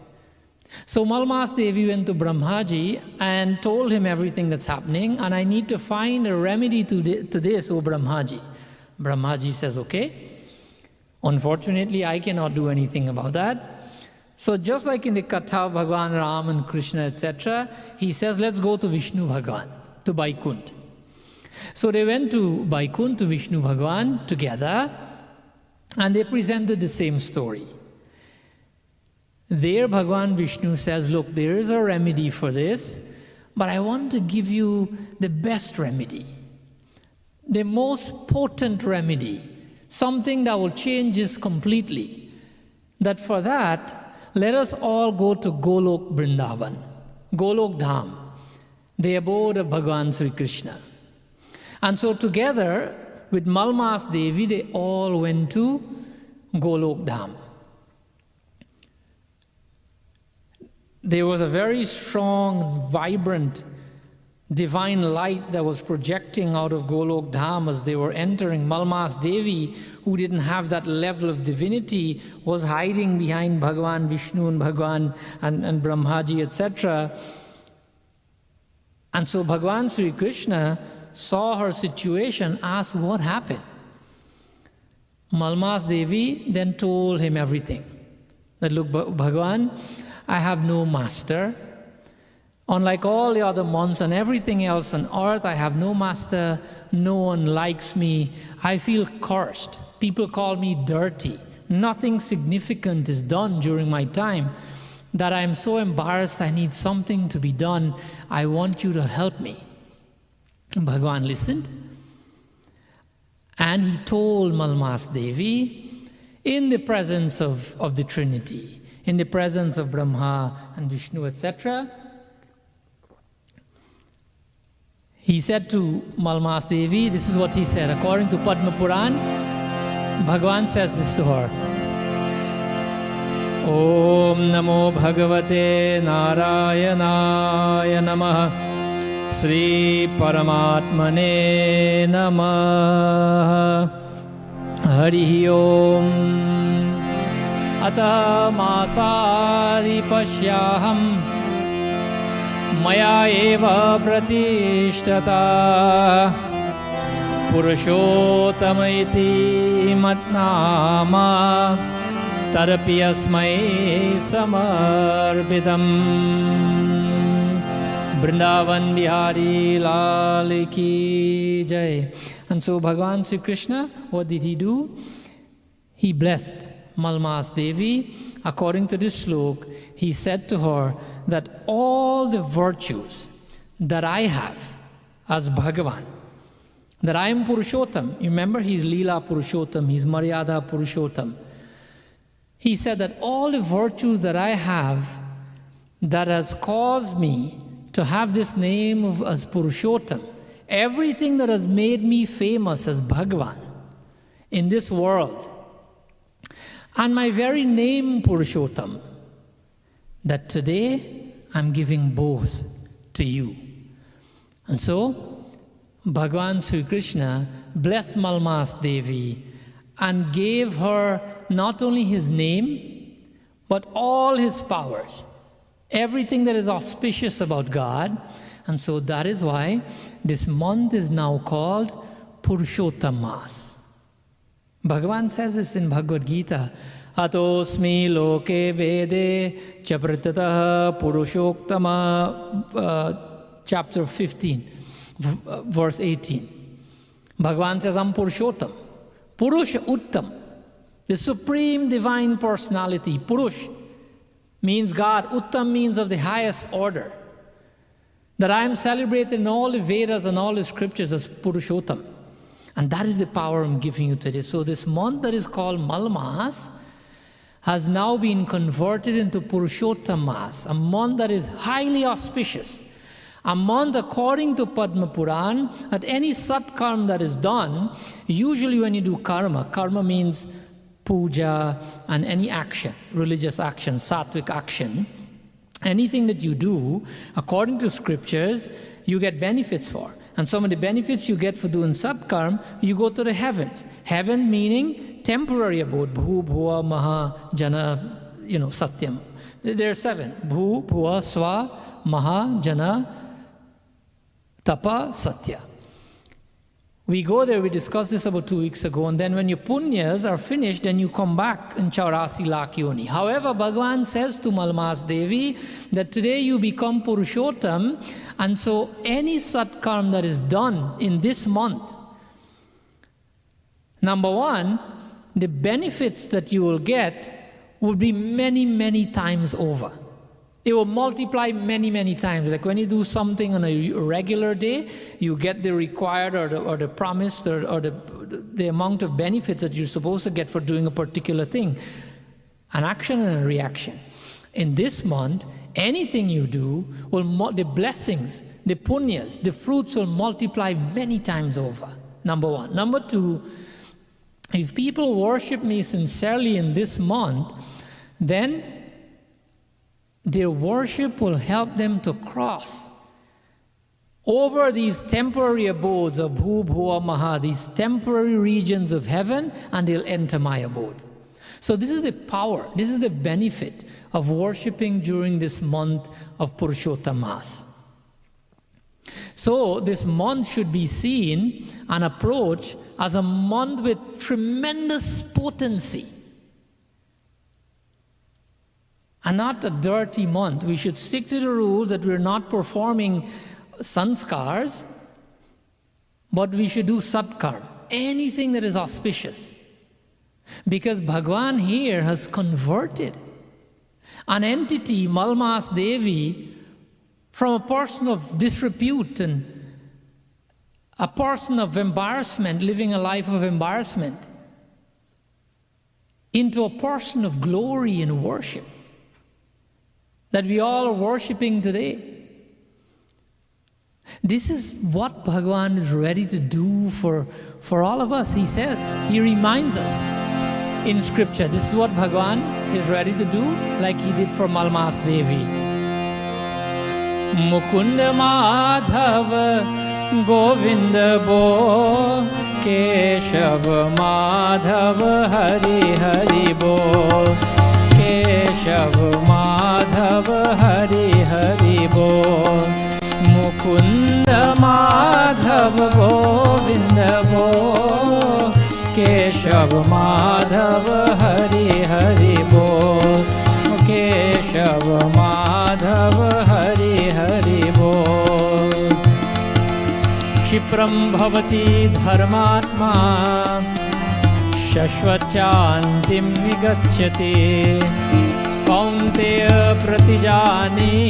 So Malmas Devi went to Brahmaji and told him everything that's happening, and I need to find a remedy to this, O Brahmaji. Brahmaji says, okay. Unfortunately, I cannot do anything about that. So just like in the Katha of Bhagavan Ram and Krishna, etc., he says, let's go to Vishnu Bhagavan, to Vaikuntha. So they went to Vaikuntha, to Vishnu Bhagavan together, and they presented the same story. There Bhagavan Vishnu says, look, there is a remedy for this, but I want to give you the best remedy, the most potent remedy, something that will change this completely. That for that, let us all go to Golok Vrindavan, Golok Dham, the abode of Bhagavan Sri Krishna. And so together with Malmas Devi, they all went to Golok Dham. There was a very strong, vibrant, divine light that was projecting out of Golok Dham as they were entering. Malmas Devi, who didn't have that level of divinity, was hiding behind Bhagavan Vishnu and Bhagavan and Brahmaji, etc. And so Bhagavan Sri Krishna saw her situation, asked what happened. Malmas Devi then told him everything. That, look, Bhagavan, I have no master. Unlike all the other months and everything else on earth, I have no master. No one likes me. I feel cursed. People call me dirty. Nothing significant is done during my time. That I am so embarrassed, I need something to be done. I want you to help me. And Bhagavan listened. And he told Malmas Devi, in the presence of the Trinity, in the presence of Brahma and Vishnu, etc., he said to Malmas Devi, this is what he said. According to Padma Puran, Bhagavan says this to her. Om Namo Bhagavate Narayanaya Namah Sri Paramatmane Namah Hari Om Ata Masari Pashyaham Maya eva pratishtata Purushotamaiti matnama Tarapiyasmai samarbidam Vrindavan Bihari Lal ki jai. And so Bhagavan Sri Krishna, what did he do? He blessed Malmas Devi. According to this slok, he said to her that all the virtues that I have as Bhagavan, that I am Purushottam. You remember, he's Leela Purushottam, he's Maryada Purushottam. He said that all the virtues that I have that has caused me to have this name as Purushottam, everything that has made me famous as Bhagavan in this world, and my very name Purushottam, that today I'm giving both to you. And so Bhagavan Sri Krishna blessed Malmas Devi and gave her not only his name, but all his powers, everything that is auspicious about God. And so that is why this month is now called Purushottam Mas. Bhagavan says this in Bhagavad Gita, Atosmi loke vede chapritataha purushoktama, chapter 15, verse 18. Bhagavan says, I'm Purushottam, Purusha Uttam. The Supreme Divine Personality, Purush, means God. Uttam means of the highest order. That I am celebrated in all the Vedas and all the scriptures as Purushottam. And that is the power I'm giving you today. So this month that is called Malmas has now been converted into Purushottam Mas, a month that is highly auspicious. A month, according to Padma Puran, that any satkarma that is done, usually when you do karma means puja and any action, religious action, sattvic action, anything that you do, according to scriptures, you get benefits for. And some of the benefits you get for doing satkarma, you go to the heavens. Heaven meaning temporary abode, bhu, bhuva, maha, jana, satyam. There are 7. Bhu, bhuva, swa, maha, jana, tapa, satya. We go there, we discussed this about 2 weeks ago, and then when your punyas are finished, then you come back in Chaurasi Lakh Yoni. However, Bhagavan says to Malmas Devi that today you become Purushottam, and so any satkarma that is done in this month, number 1, the benefits that you will get will be many, many times over. It will multiply many, many times. Like when you do something on a regular day, you get the required or the promised or the amount of benefits that you're supposed to get for doing a particular thing. An action and a reaction. In this month, anything you do, the blessings, the punyas, the fruits will multiply many times over. Number 1. Number 2, if people worship me sincerely in this month, then their worship will help them to cross over these temporary abodes of Bhu, Bhuva, Maha, these temporary regions of heaven, and they'll enter my abode. So this is the power, this is the benefit of worshipping during this month of Purushottam Mas. So this month should be seen and approached as a month with tremendous potency. And not a dirty month. We should stick to the rules that we're not performing sanskars, but we should do satkarma, anything that is auspicious. Because Bhagwan here has converted an entity, Malmas Devi, from a person of disrepute and a person of embarrassment, living a life of embarrassment, into a person of glory and worship that we all are worshipping today. This is what Bhagavan is ready to do for all of us. He says, he reminds us in scripture, this is what Bhagavan is ready to do, like he did for Malmas Devi. Mukunda Madhava Govinda Bo Keshav Madhava Hari Hari Bo Keshav Madhava Hari Hari Bo Mukunda Madhava Govinda Bo Keshav Madhava Hari Hari Bo Keshav Madhava Hari Hari Bo Kshipram Bhavati Dharmatma Shashvachantim Vigachyati Kaunteya Pratijani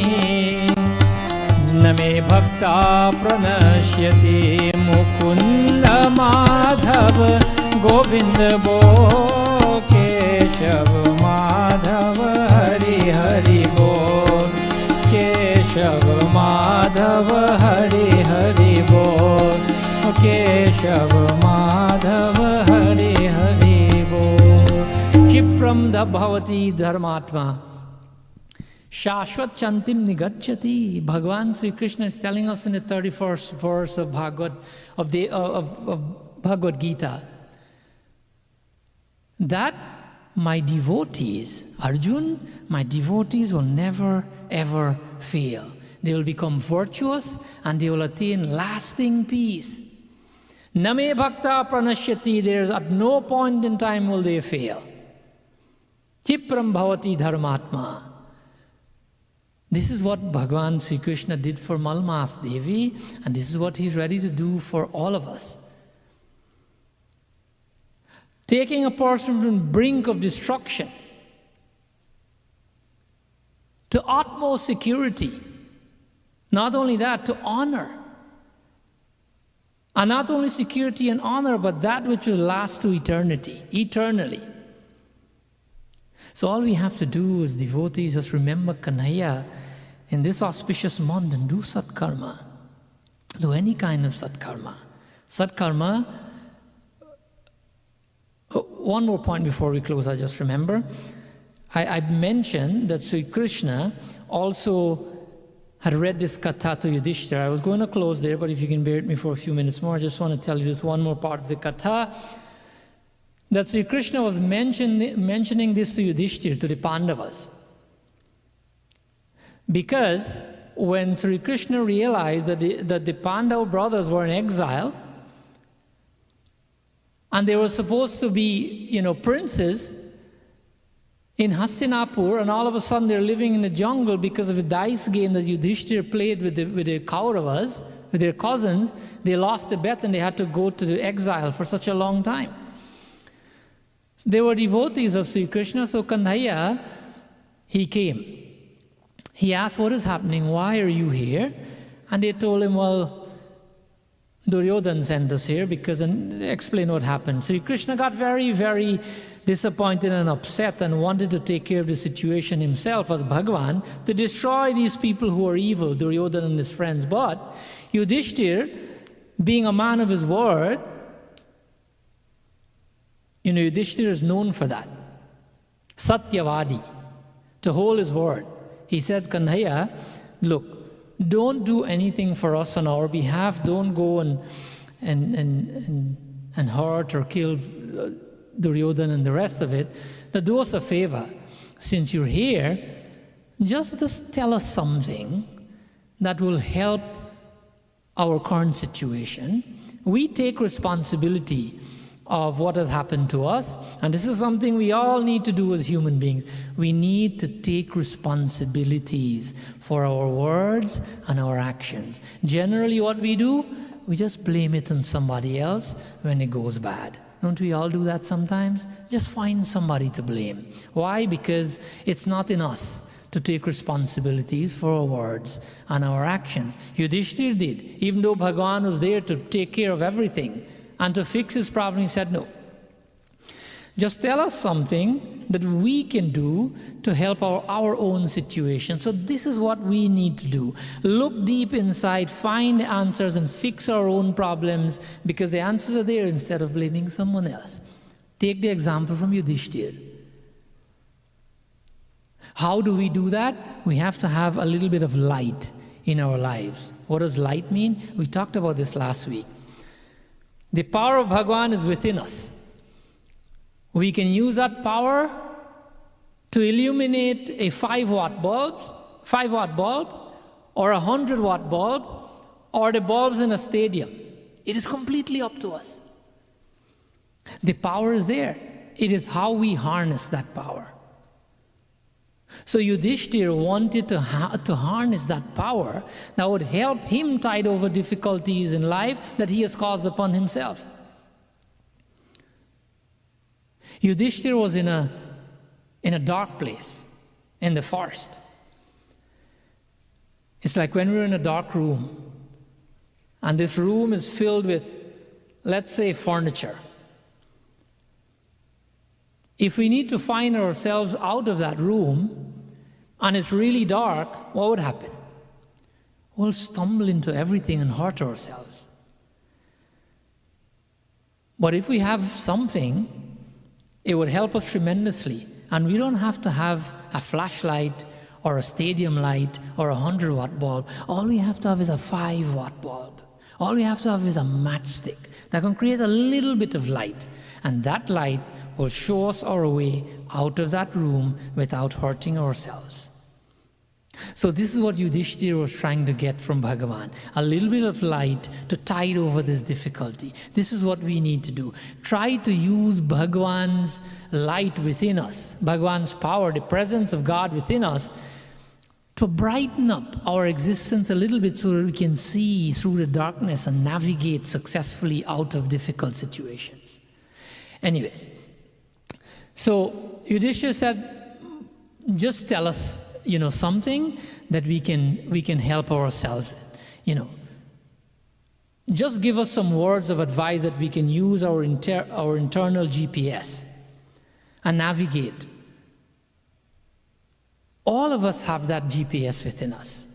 Name Bhakta Pranashyati Mukunda Madhava Govinda Bo Keshav Madhava Hari Hari Bo Keshav Madhava Hari Hari Bo Keshav Madhava Hari Hari Bo Kshipram Bhavati Dharmatma Shashvat Chantim Nigachyati. Bhagavan Sri Krishna is telling us in the 31st verse of Bhagavad Gita that my devotees, Arjun, my devotees will never ever fail. They will become virtuous and they will attain lasting peace. Name Bhakta Pranashyati. There's at no point in time will they fail. Kshipram Bhavati Dharmatma. This is what Bhagavan Sri Krishna did for Malmas Devi, and this is what he's ready to do for all of us. taking a person from the brink of destruction to utmost security. Not only that, to honor. And not only security and honor, but that which will last to eternity, eternally. So all we have to do as devotees is remember Kanhaiya in this auspicious month and do satkarma. Do any kind of satkarma. Satkarma, one more point before we close, I just remember. I mentioned that Sri Krishna also had read this katha to Yudhishthira. I was going to close there, but if you can bear with me for a few minutes more, I just want to tell you this one more part of the katha. That Sri Krishna was mentioning this to Yudhishthira, to the Pandavas. Because when Sri Krishna realized that the Pandava brothers were in exile, and they were supposed to be, princes in Hastinapur, and all of a sudden they're living in the jungle because of a dice game that Yudhishthira played with the Kauravas, with their cousins. They lost the bet and they had to go to the exile for such a long time. So they were devotees of Sri Krishna, so Kanhaiya, he came. He asked, what is happening? Why are you here? And they told him, well, Duryodhana sent us here because, and explain what happened. Sri Krishna got very, very disappointed and upset and wanted to take care of the situation himself as Bhagavan to destroy these people who are evil, Duryodhana and his friends. But Yudhishthira, being a man of his word, Yudhishthira is known for that. Satyavadi, to hold his word. He said, Kanhaiya, look, don't do anything for us on our behalf. Don't go and hurt or kill Duryodhana and the rest of it. Now do us a favor. Since you're here, just tell us something that will help our current situation. We take responsibility of what has happened to us, and this is something we all need to do as human beings. We need to take responsibilities for our words and our actions. Generally what we do, we just blame it on somebody else when it goes bad. Don't we all do that sometimes? Just find somebody to blame. Why? Because it's not in us to take responsibilities for our words and our actions. Yudhishthira did. Even though Bhagavan was there to take care of everything and to fix his problem, he said, no. Just tell us something that we can do to help our own situation. So this is what we need to do. Look deep inside, find answers, and fix our own problems, because the answers are there instead of blaming someone else. Take the example from Yudhishthira. How do we do that? We have to have a little bit of light in our lives. What does light mean? We talked about this last week. The power of Bhagavan is within us. We can use that power to illuminate a 5-watt bulb, or a 100-watt bulb, or the bulbs in a stadium. It is completely up to us. The power is there. It is how we harness that power. So Yudhishthira wanted to harness that power that would help him tide over difficulties in life that he has caused upon himself. Yudhishthira was in a dark place, in the forest. It's like when we're in a dark room, and this room is filled with, let's say, furniture. If we need to find ourselves out of that room, and it's really dark, what would happen? We'll stumble into everything and hurt ourselves. But if we have something, it would help us tremendously. And we don't have to have a flashlight or a stadium light or a 100-watt bulb. All we have to have is a 5-watt bulb. All we have to have is a matchstick that can create a little bit of light. And that light will show us our way out of that room without hurting ourselves. So this is what Yudhishthira was trying to get from Bhagavan. A little bit of light to tide over this difficulty. This is what we need to do. Try to use Bhagavan's light within us, Bhagavan's power, the presence of God within us, to brighten up our existence a little bit so that we can see through the darkness and navigate successfully out of difficult situations. Anyways, so Yudhishthira said, just tell us, something that we can help ourselves in, Just give us some words of advice that we can use our internal GPS and navigate. All of us have that GPS within us.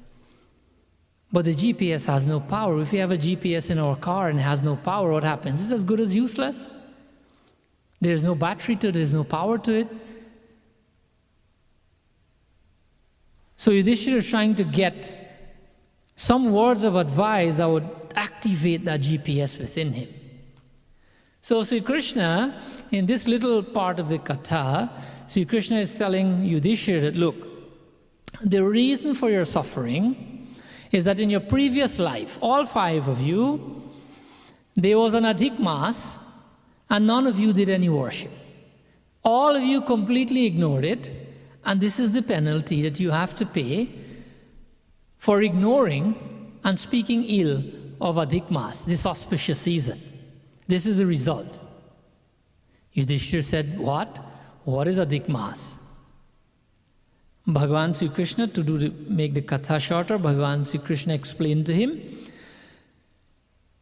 But the GPS has no power. If we have a GPS in our car and it has no power, what happens? It's as good as useless. There's no battery to it, there's no power to it. So Yudhishthira is trying to get some words of advice that would activate that GPS within him. So Sri Krishna, in this little part of the katha, Sri Krishna is telling Yudhishthira that, look, the reason for your suffering is that in your previous life, all 5 of you, there was an Adhik Mas, and none of you did any worship. All of you completely ignored it, and this is the penalty that you have to pay for ignoring and speaking ill of Adhik Mas, this auspicious season. This is the result. Yudhishthira said, what? What is Adhik Mas? Bhagavan Sri Krishna, make the katha shorter, Bhagavan Sri Krishna explained to him.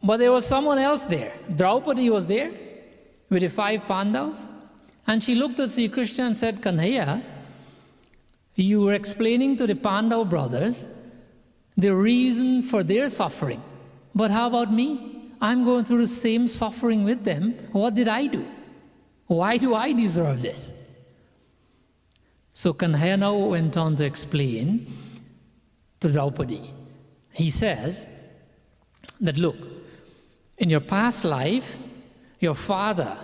But there was someone else there. Draupadi was there with the 5 Pandavas. And she looked at Sri Krishna and said, Kanhaiya, you were explaining to the Pandava brothers the reason for their suffering. But how about me? I'm going through the same suffering with them. What did I do? Why do I deserve this? So Kanhaiya now went on to explain to Draupadi. He says that, look, in your past life, your father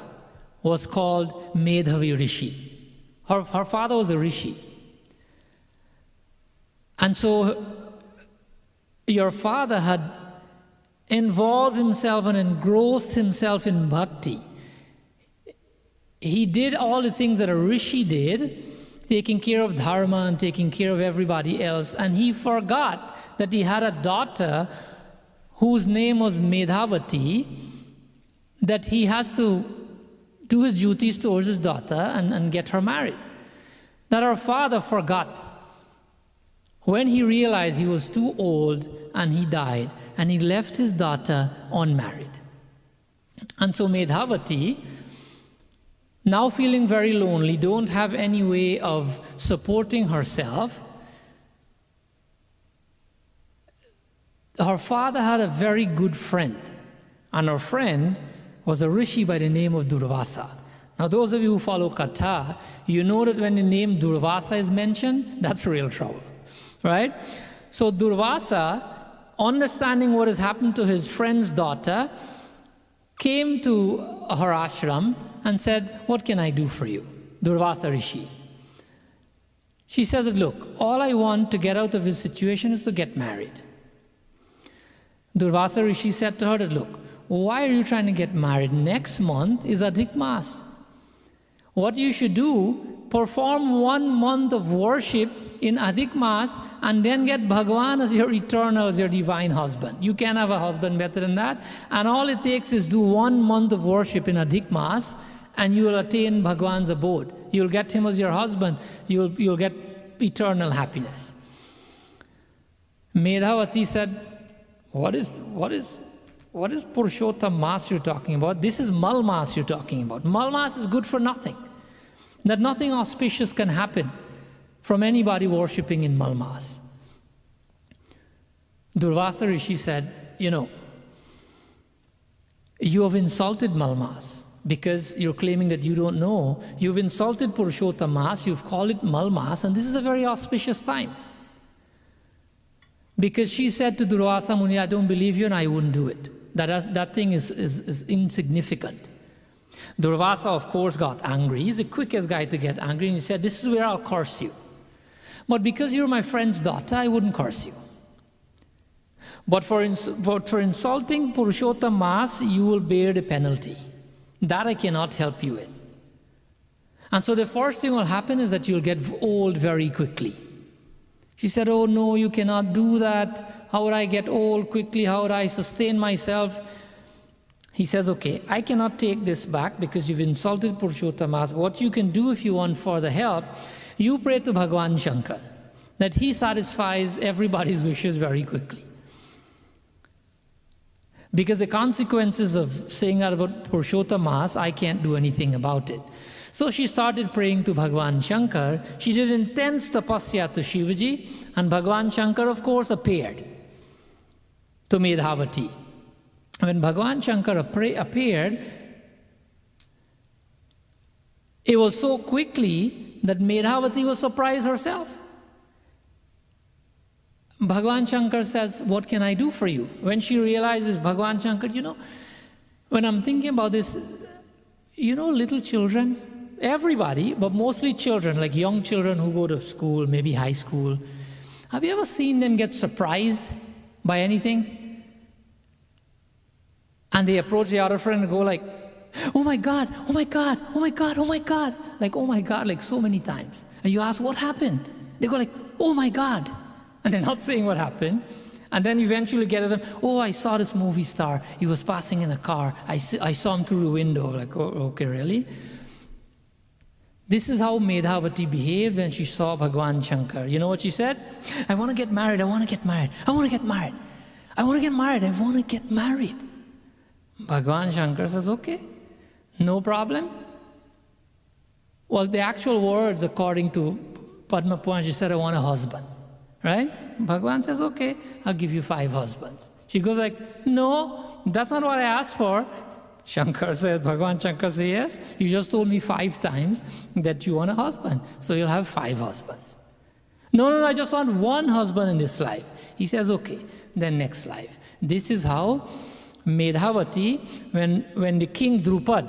was called Medhavi Rishi. Her father was a Rishi. And so your father had involved himself and engrossed himself in bhakti. He did all the things that a Rishi did, taking care of dharma and taking care of everybody else, and he forgot that he had a daughter whose name was Medhavati, that he has to do his duties towards his daughter and get her married. That our father forgot. When he realized he was too old and he died, and he left his daughter unmarried. And so Medhavati, now feeling very lonely, don't have any way of supporting herself. Her father had a very good friend, and her friend was a rishi by the name of Durvasa. Now those of you who follow Katha, you know that when the name Durvasa is mentioned, that's real trouble, right? So Durvasa, understanding what has happened to his friend's daughter, came to her ashram and said, what can I do for you? Durvasa Rishi. She says that, look, all I want to get out of this situation is to get married. Durvasa Rishi said to her that, look, why are you trying to get married? Next month is Adhik Mas. What you should do, perform 1 month of worship in Adhik Mas and then get Bhagavan as your eternal, as your divine husband. You can't have a husband better than that. And all it takes is do 1 month of worship in Adhik Mas and you will attain Bhagavan's abode. You'll get him as your husband. You'll get eternal happiness. Medhavati said, what is Purushottam Mas you're talking about? This is Mal Mas you're talking about. Mal Mas is good for nothing. That nothing auspicious can happen from anybody worshipping in Mal Mas. Durvasa Rishi said, you have insulted Mal Mas because you're claiming that you don't know. You've insulted Purushottam Mas, you've called it Mal Mas, and this is a very auspicious time. Because she said to Durvasa Muni, I don't believe you and I wouldn't do it. That thing is insignificant. Durvasa, of course, got angry. He's the quickest guy to get angry, and he said, this is where I'll curse you. But because you're my friend's daughter, I wouldn't curse you. But for insulting Purushottam Mas, you will bear the penalty. That I cannot help you with. And so the first thing will happen is that you'll get old very quickly. She said, oh no, you cannot do that. How would I get old quickly? How would I sustain myself? He says, okay, I cannot take this back because you've insulted Purushottamas. What you can do if you want further help, you pray to Bhagavan Shankar, that he satisfies everybody's wishes very quickly. Because the consequences of saying that about Purushottamas, I can't do anything about it. So she started praying to Bhagavan Shankar. She did intense tapasya to Shivaji, and Bhagavan Shankar, of course, appeared to Medhavati. When Bhagavan Shankar appeared, it was so quickly that Medhavati was surprised herself. Bhagavan Shankar says, what can I do for you? When she realizes, Bhagavan Shankar, when I'm thinking about this, little children, everybody, but mostly children, like young children who go to school, maybe high school, have you ever seen them get surprised by anything? And they approach the other friend and go like, oh my God, oh my God, oh my God, oh my God. Like, oh my God, like so many times. And you ask, what happened? They go like, oh my God. And they're not saying what happened. And then eventually get at them, oh, I saw this movie star. He was passing in a car. I saw him through the window. Like, oh, okay, really? This is how Medhavati behaved when she saw Bhagavan Shankar. You know what she said? I want to get married, I want to get married, I want to get married. I want to get married, I want to get married. Bhagavan Shankar says, okay, no problem. Well, the actual words, according to Padma Purana, she said, I want a husband. Right? Bhagavan says, okay, I'll give you 5 husbands. She goes like, no, that's not what I asked for. Shankar says, Bhagavan Shankar says, yes, you just told me 5 times that you want a husband, so you'll have 5 husbands. No, I just want 1 husband in this life. He says, okay, then next life. This is how Medhavati, when the king Drupad,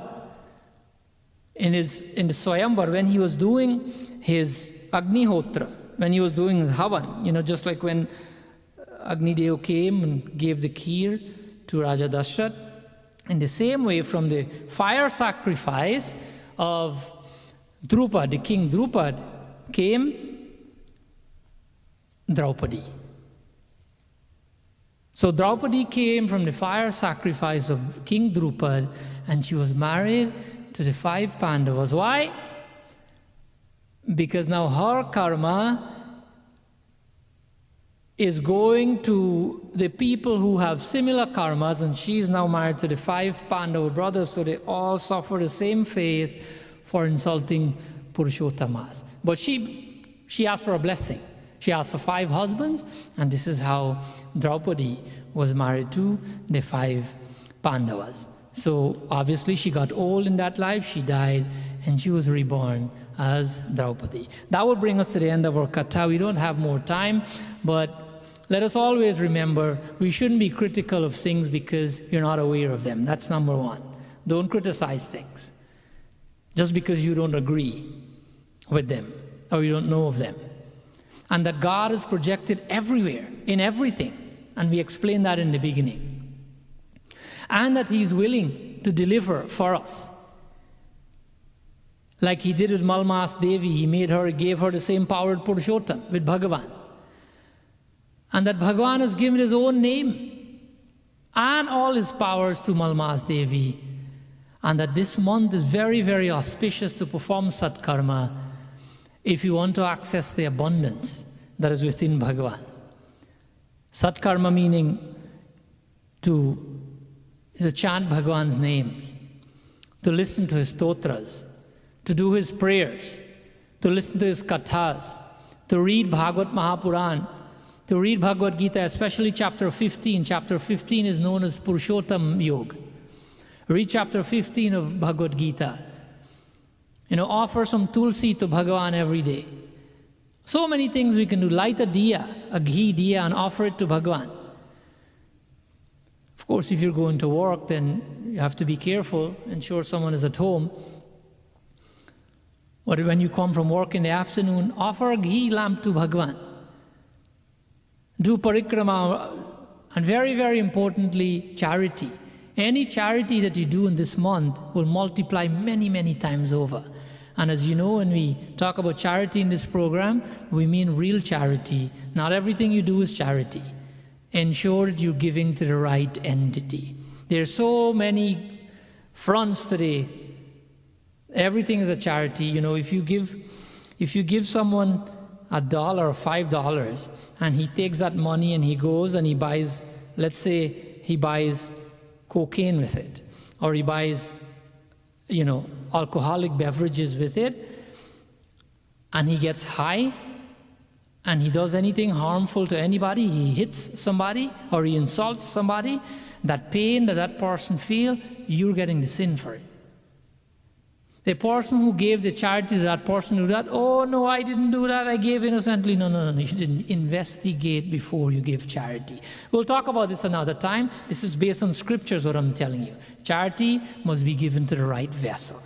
in the Swayamvar, when he was doing his Agnihotra, when he was doing his Havan, just like when Agnidev came and gave the kheer to Raja Dashrath, in the same way, from the fire sacrifice of Drupad, the king Drupad, came Draupadi. So Draupadi came from the fire sacrifice of King Drupad, and she was married to the 5 Pandavas. Why? Because now her karma is going to the people who have similar karmas, and she is now married to the 5 Pandava brothers, so they all suffer the same fate for insulting Purushottamas. But she asked for a blessing. She asked for 5 husbands, and this is how Draupadi was married to the 5 Pandavas. So obviously she got old in that life, she died, and she was reborn as Draupadi. That will bring us to the end of our katha. We don't have more time, but let us always remember we shouldn't be critical of things because you're not aware of them. That's number 1. Don't criticize things just because you don't agree with them or you don't know of them. And that God is projected everywhere, in everything. And we explained that in the beginning. And that He is willing to deliver for us. Like He did with Malmas Devi, He gave her the same power with Purushottam, with Bhagavan. And that Bhagavan has given His own name and all His powers to Malmas Devi. And that this month is very, very auspicious to perform Satkarma if you want to access the abundance that is within Bhagavan. Satkarma meaning to chant Bhagavan's names, to listen to His stotras, to do His prayers, to listen to His kathas, to read Bhagavad Mahapuran, to read Bhagavad Gita, especially chapter 15. Chapter 15 is known as Purushottam Yoga. Read chapter 15 of Bhagavad Gita. Offer some tulsi to Bhagavan every day. So many things we can do. Light a diya, a ghee diya, and offer it to Bhagavan. Of course, if you're going to work, then you have to be careful. Ensure someone is at home. But when you come from work in the afternoon, offer a ghee lamp to Bhagavan. Do parikrama, and very, very importantly, charity. Any charity that you do in this month will multiply many, many times over. And as you know, when we talk about charity in this program, we mean real charity. Not everything you do is charity. Ensure that you're giving to the right entity. There's so many fronts today. Everything is a charity. You know, if you give someone $1 or $5 and he takes that money and he goes and he buys, let's say he buys cocaine with it, or he buys, you know, alcoholic beverages with it, and he gets high and he does anything harmful to anybody, he hits somebody or he insults somebody, that pain that that person feels, you're getting the sin for it. The person who gave the charity to that person who did that, oh no, I didn't do that, I gave innocently. No, you should investigate before you give charity. We'll talk about this another time. This is based on scriptures, what I'm telling you. Charity must be given to the right vessel.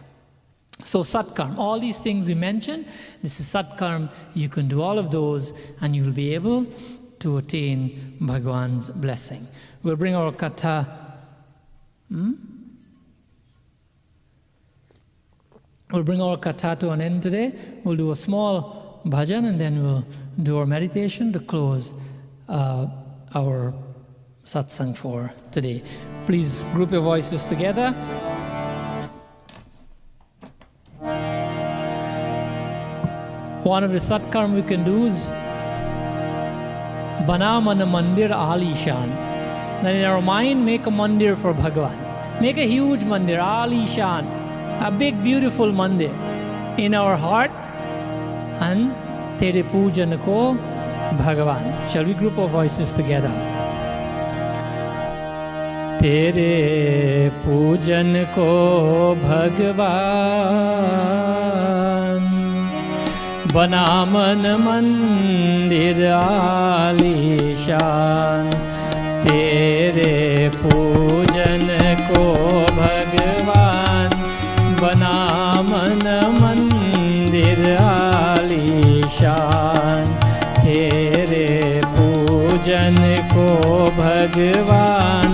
So Satkarm, all these things we mentioned, this is Satkarm. You can do all of those and you will be able to attain Bhagwan's blessing. We'll bring our katha. We'll bring our katha to an end today. We'll do a small bhajan and then we'll do our meditation to close our satsang for today. Please group your voices together. One of the satkarm we can do is Bana Mana Mandir Alishan. Then in our mind, make a mandir for Bhagavan. Make a huge mandir, Alishan. A big beautiful mandir in our heart, and Tere Pujan ko Bhagavan. Shall we group our voices together? Tere Pujan ko Bhagavan, Bana Man Mandir Alishan. Tere Pujan ko Bhagavan, Bana Man Mandir Alishan. Tere Pujan ko Bhagavan,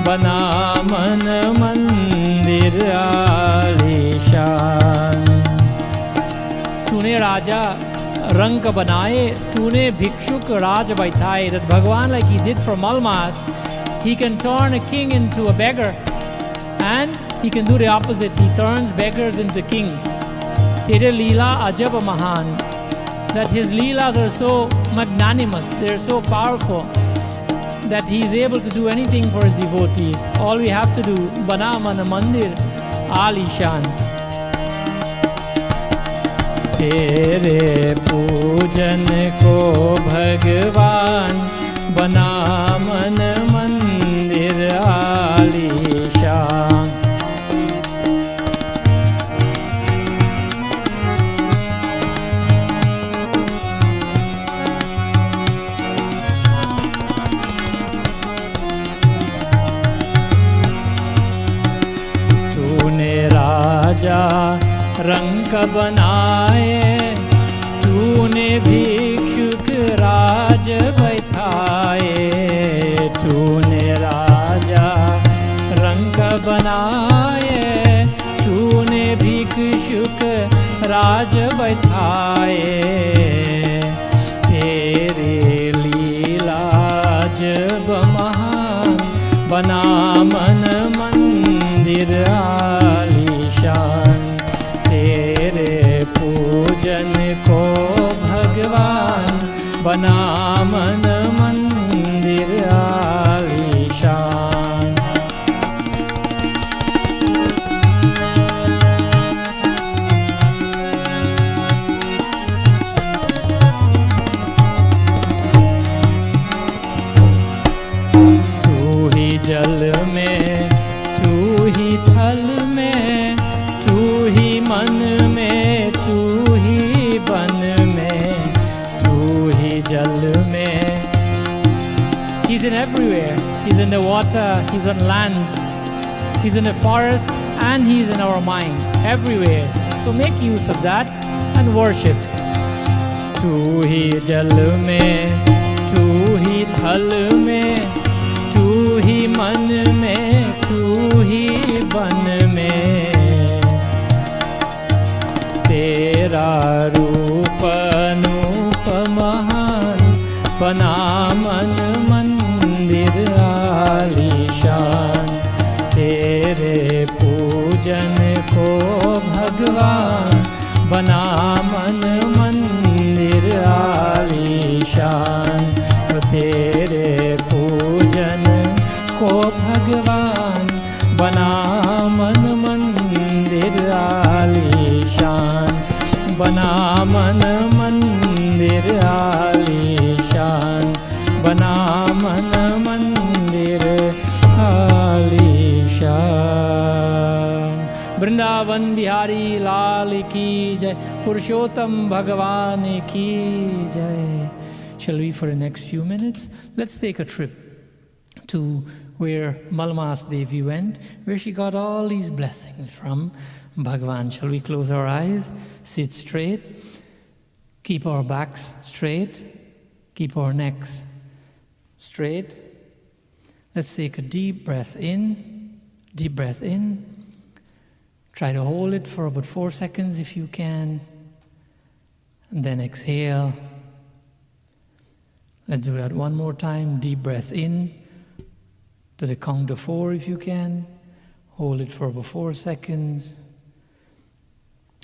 Bana Man Mandir Alishan. तूने राजा रंग बनाए, तूने भिक्षुक राज बैठाए. That Bhagavan, like he did for Malmas, he can turn a king into a beggar, and he can do the opposite. He turns beggars into kings. Tere Leela Ajab Mahan. That his Leelas are so magnanimous, they're so powerful, that he is able to do anything for his devotees. All we have to do, Bana Mana Mandir Alishan. Tere Pujan ko Bhagavan, Bana Man Mandir Alishan. तूने राजा रंग बनाए, तूने भिक्षुक राज बैठाए. तूने राजा रंग बनाए, तूने भिक्षुक राज बैठाए. तेरे लीला जब महान, बना मन मंदिर आलीशान. तेरे पूजन को भगवान, बना मन मंदिर आलीशान. तू ही जल में, तू ही थल में, तू ही मन में, तू ही बन में, तू ही जल में. He's in everywhere. He's in the water, he's on land, he's in the forest, and he's in our mind, everywhere. So make use of that and worship. तू ही जल में, तू ही थल में, तू ही मन में, तू ही बन में. तेरा रूप अनूप महान, बना मन मंदिर आलीशान. बना मन मंदिर आलीशान, तो तेरे पूजन को भगवान। बना मन मंदिर आलीशान, बना मन मंदिर आलीशान, बना मन मंदिर आलीशान। वृंदावन बिहारी लाल की जय, पुरुषोत्तम भगवान की जय। Shall we, for the next few minutes, let's take a trip to where Malmas Devi went, where she got all these blessings from Bhagavan. Shall we close our eyes, sit straight, keep our backs straight, keep our necks straight. Let's take a deep breath in, deep breath in. Try to hold it for about 4 seconds if you can, and then exhale. Let's do that one more time. Deep breath in to the count of 4 if you can. Hold it for about 4 seconds.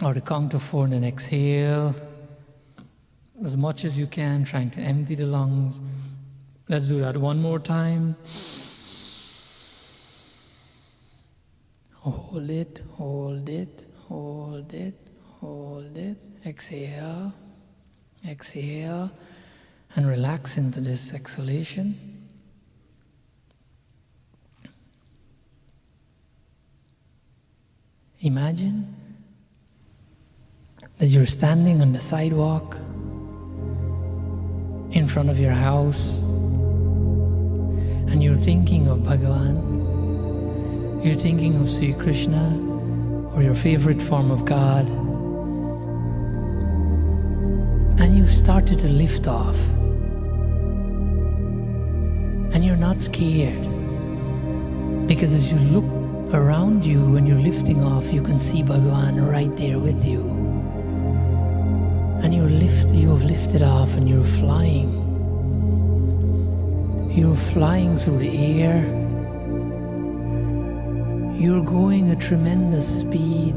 Or the count of 4 and then exhale as much as you can, trying to empty the lungs. Let's do that one more time. Hold it, hold it, hold it, hold it. Exhale, exhale, and relax into this exhalation. Imagine that you're standing on the sidewalk in front of your house and you're thinking of Bhagavan. You're thinking of Sri Krishna or your favorite form of God, and you've started to lift off, and you're not scared, because as you look around you when you're lifting off, you can see Bhagavan right there with you, and you have lifted off and you're flying. You're flying through the air. You're going at tremendous speed.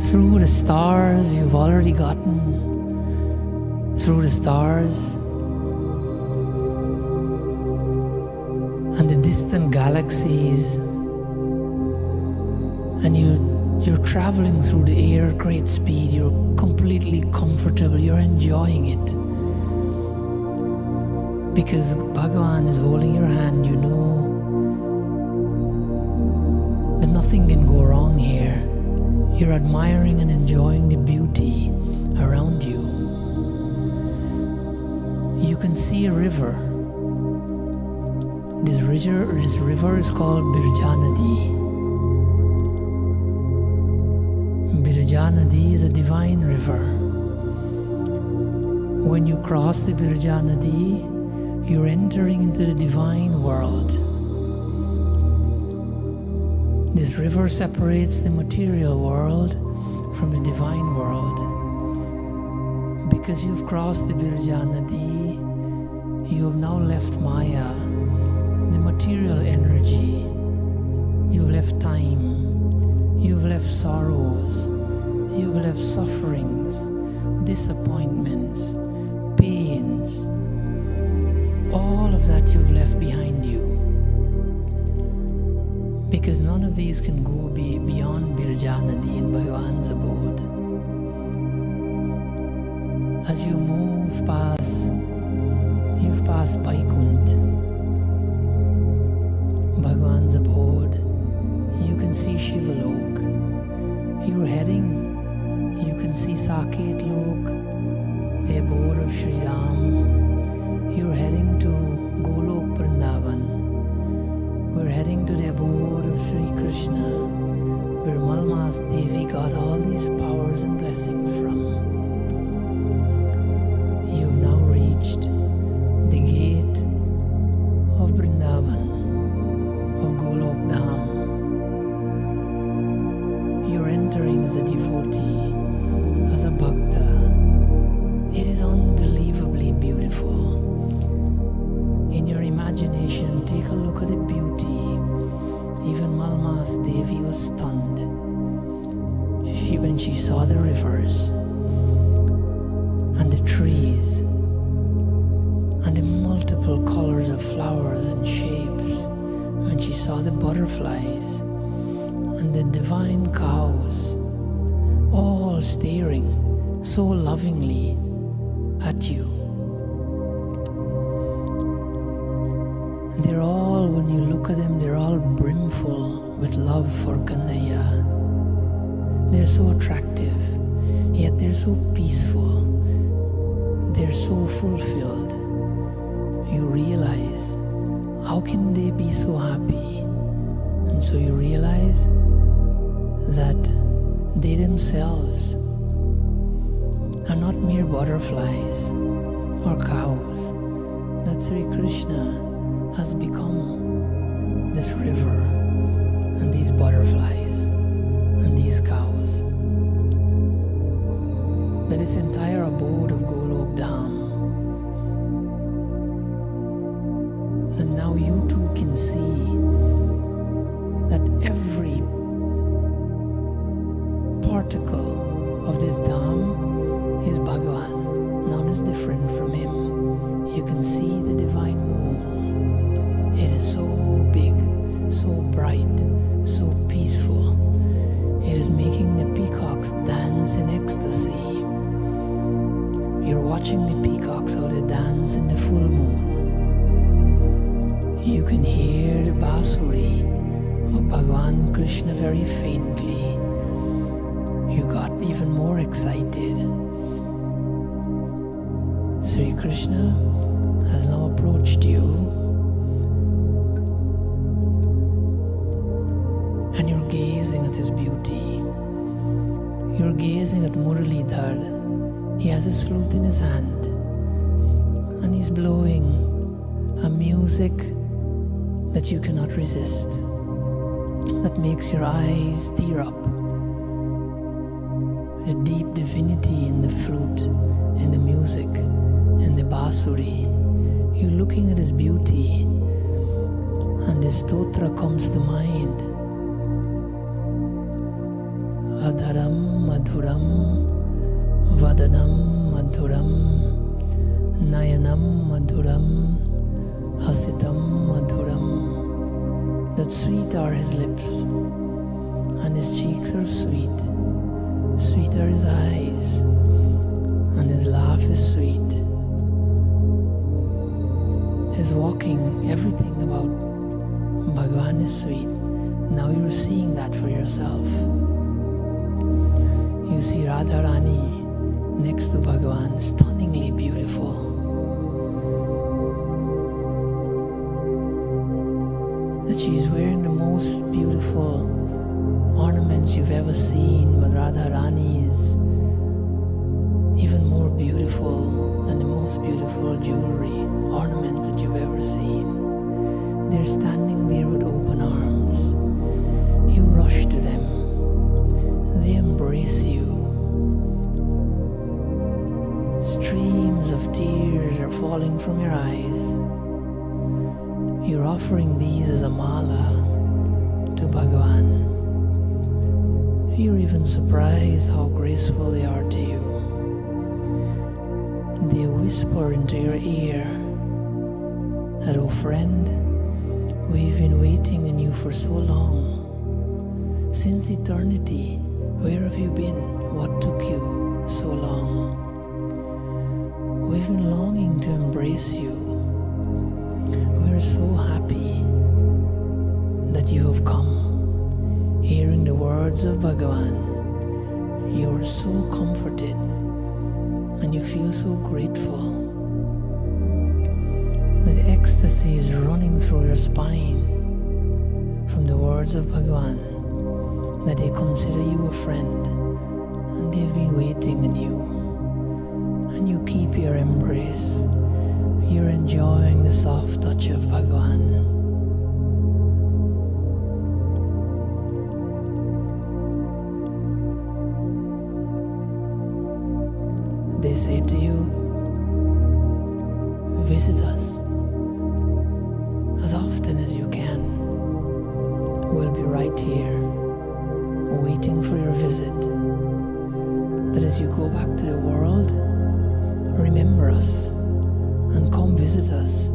Through the stars, you've already gotten through the stars and the distant galaxies, and you're traveling through the air at great speed. You're completely comfortable. You're enjoying it because Bhagavan is holding your hand. You know that nothing can go wrong here. You're admiring and enjoying the beauty around you. You can see a river. This river is called Birjanadi. Birjanadi is a divine river. When you cross the Birjanadi, you're entering into the divine world. This river separates the material world from the divine world. Because you've crossed the Birjanadi, you have now left Maya, the material energy. You've left time. You've left sorrows. You've left sufferings, disappointments, pains. All of that you've left behind you. Because none of these can go beyond Birjanadi in Bhagavan's abode. As you move past, you've passed Vaikunt, Bhagavan's abode. You can see Shivalok. You're heading, you can see Saket Lok, the abode of Sri Ram. You're heading to Golok Vrindavan. We're heading to the abode of Sri Krishna, where Malmas Devi got all these powers and blessings from. You've now reached the gate of Vrindavan, of Golok Dham. You're entering as a devotee, as a bhakta. It is unbelievably beautiful. In your imagination, take a look at the beauty. Even Malmas Devi was stunned. When when she saw the rivers and the trees and the multiple colors of flowers and shapes, when she saw the butterflies and the divine cows, all staring so lovingly at you. They're all, when you look at them, they're all brimful with love for Kanhaiya. They're so attractive, yet they're so peaceful. They're so fulfilled. You realize, how can they be so happy? And so you realize that they themselves are not mere butterflies or cows, that Sri Krishna has become this river and these butterflies and these cows. That this entire abode of Golok Dham, and now you too can see that every particle of this Dham is Bhagavan. None is different from him. You can see the divine moon. It is so big, so bright, so peaceful. It is making the peacocks dance in ecstasy. You're watching the peacocks how they dance in the full moon. You can hear the basuri of Bhagavan Krishna very faintly. You got even more excited. Sri Krishna has now approached you, and you're gazing at his beauty. You're gazing at Muralidhar. He has his flute in his hand, and he's blowing a music that you cannot resist, that makes your eyes tear up. The deep divinity in the flute, in the music, in the basuri. You're looking at his beauty, and the stotra comes to mind. Adharam madhuram, vadanam madhuram, nayanam madhuram, hasitam madhuram. That sweet are his lips, and his cheeks are sweet. Sweet are his eyes, and his laugh is sweet. His walking, everything about Bhagavan is sweet. Now you're seeing that for yourself. You see Radha Rani next to Bhagavan, stunningly beautiful. That she's wearing the most beautiful ornaments you've ever seen, but Radha Rani is even more beautiful than the most beautiful jewelry, ornaments that you've ever seen. They're standing there with open arms. You rush to them. They embrace you. Streams of tears are falling from your eyes. You're offering these as a mala to Bhagavan. You're even surprised how graceful they are to you. They whisper into your ear that, oh friend, we've been waiting on you for so long. Since eternity, where have you been? What took you so long? We've been longing to embrace you. We're so happy that you have come. Hearing the words of Bhagavan, you are so comforted and you feel so grateful. The ecstasy is running through your spine from the words of Bhagavan, that they consider you a friend and they've been waiting on you. And you keep your embrace. You're enjoying the soft touch of Bhagavan. They say to you, visit us as often as you can. We'll be right here, waiting for your visit. as you go back to the world, remember us and come visit us.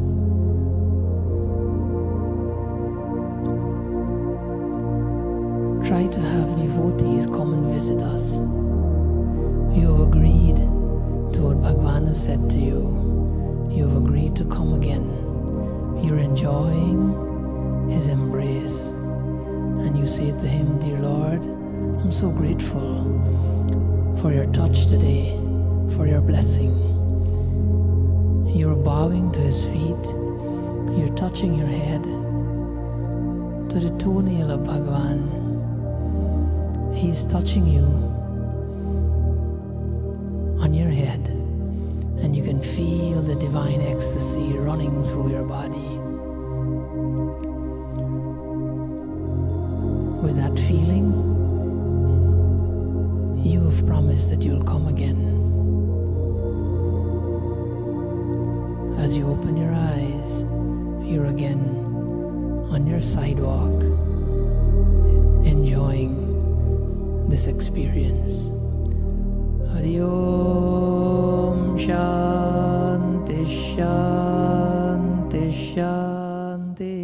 Try to have devotees come and visit us. You have agreed to what Bhagavan has said to you. You have agreed to come again. You're enjoying His embrace. And you say to Him, "Dear Lord, I'm so grateful for your touch today, for your blessing." You're bowing to His feet. You're touching your head to the toenail of Bhagavan. He's touching you on your head, and you can feel the divine ecstasy running through your body. With that feeling, you have promised that you'll come again. As you open your eyes, you're again on your sidewalk, enjoying this experience. Hari Om Shanti Shanti Shanti.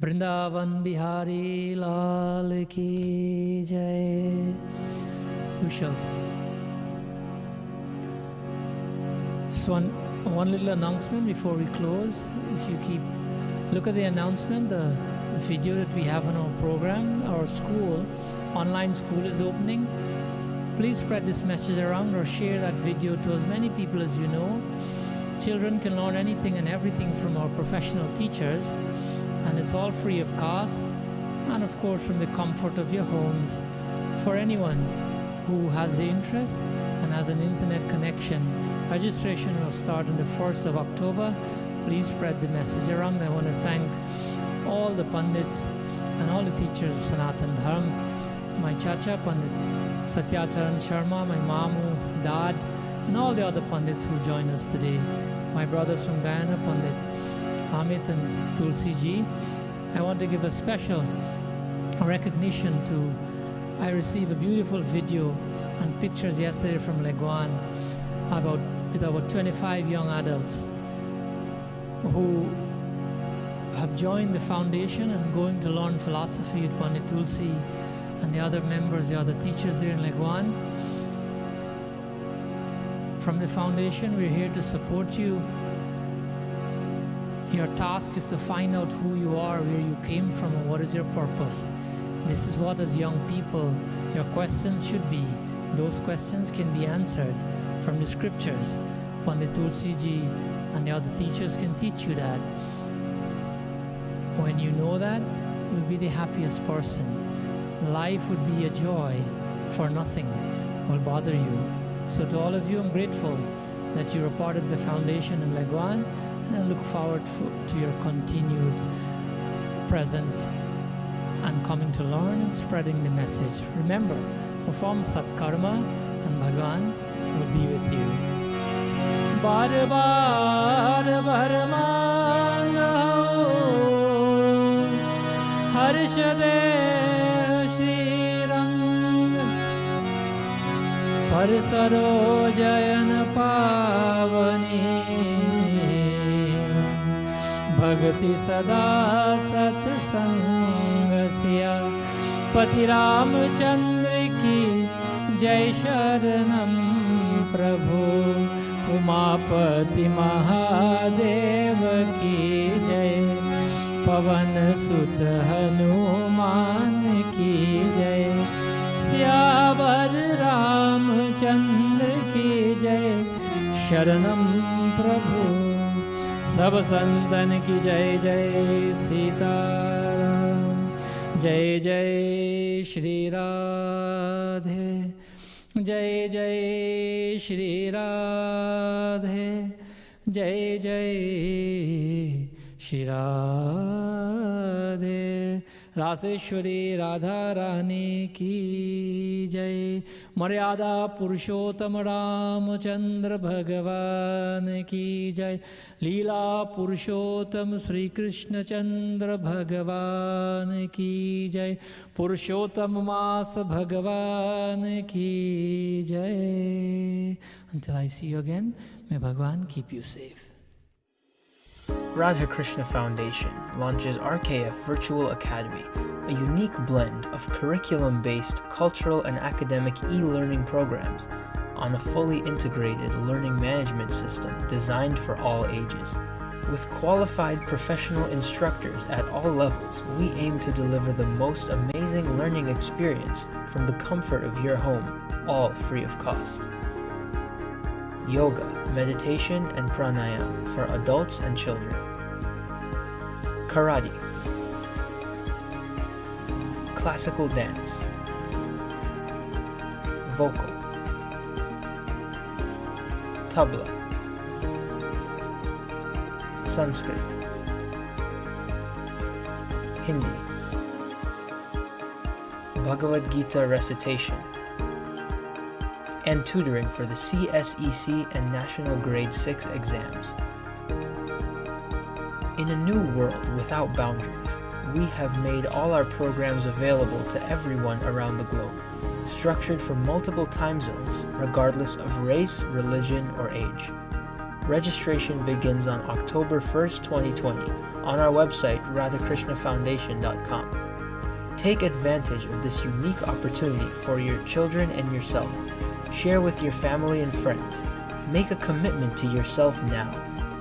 Vrindavan Bihari Lal Ki Jai. We shall. So one little announcement before we close. If you look at the announcement, the video that we have on our program, our school, online school is opening. Please spread this message around or share that video to as many people as you know. Children can learn anything and everything from our professional teachers, and it's all free of cost, and of course from the comfort of your homes. For anyone who has the interest and has an internet connection, registration will start on the 1st of October. Please spread the message around. I want to thank all the Pandits and all the teachers of Sanatan Dharma, my Chacha Pandit Satyacharan Sharma, my Mamu, Dad, and all the other Pandits who join us today. My brothers from Guyana, Pandit Amit and Tulsi Ji. I want to give a special recognition to, I received a beautiful video and pictures yesterday from Leguan with about 25 young adults who have joined the foundation and going to learn philosophy with Pandit Tulsi and the other members, the other teachers there in Leguan. From the foundation, we're here to support you. Your task is to find out who you are, where you came from, and what is your purpose. This is what, as young people, your questions should be. Those questions can be answered from the scriptures. Pandit Tulsi Ji and the other teachers can teach you that. When you know that, you'll be the happiest person. Life would be a joy, for nothing will bother you. So to all of you, I'm grateful that you're a part of the foundation in Leguan, and I look forward to your continued presence and coming to learn and spreading the message. Remember, perform Satkarma and Bhagavan will be with you. Bar bar bharmanga harshade Shri Rang Par Sarojayan Pavani Bhagati Sada Satsangasya Pati Ramchandra Ki Jai Sharanam Prabhu Umapati Mahadev Ki Jai Pavan Sut Hanuman Ki Jai Syavar Ramchandra Ki Jai Sharanam Prabhu Sab Santan Ki Jai Jai Sitaram Jai Jai Shri Radhe Jai Jai Shri Radhe Jai Jai Shri Radhe Raseshwari Radha Rani की जय। मर्यादा पुरुषोत्तम रामचंद्र भगवान की जय। लीला पुरुषोत्तम श्री कृष्ण चंद्र भगवान की जय। पुरुषोत्तम मास भगवान की जय। Until I see you again, may Bhagwan keep you safe. Radha Krishna Foundation launches RKF Virtual Academy, a unique blend of curriculum-based cultural and academic e-learning programs on a fully integrated learning management system designed for all ages. With qualified professional instructors at all levels, we aim to deliver the most amazing learning experience from the comfort of your home, all free of cost. Yoga, meditation, and pranayam for adults and children. Karate, classical dance, vocal, tabla, Sanskrit, Hindi, Bhagavad Gita recitation, and tutoring for the CSEC and National Grade 6 exams. In a new world without boundaries, we have made all our programs available to everyone around the globe, structured for multiple time zones, regardless of race, religion, or age. Registration begins on October 1st, 2020, on our website, radhakrishnaffoundation.com. Take advantage of this unique opportunity for your children and yourself. Share with your family and friends. Make a commitment to yourself now.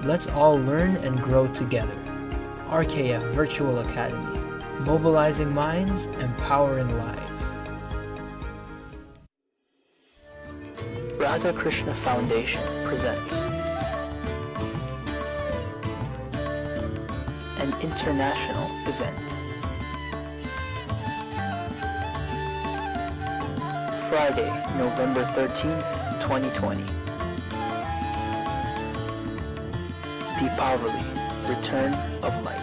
Let's all learn and grow together. RKF Virtual Academy, mobilizing minds, empowering lives. Radha Krishna Foundation presents an international event. Friday, November 13th, 2020. Deepavali, Return of Light.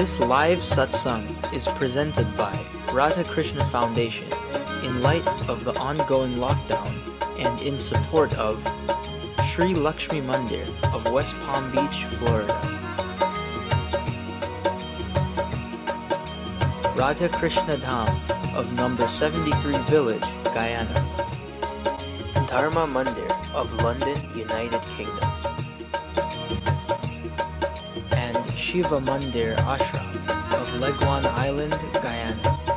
This live satsang is presented by Radha Krishna Foundation in light of the ongoing lockdown and in support of Sri Lakshmi Mandir of West Palm Beach, Florida. Radha Krishna Dham of number 73 Village, Guyana. Dharma Mandir of London, United Kingdom. Shiva Mandir Ashram of Leguan Island, Guyana.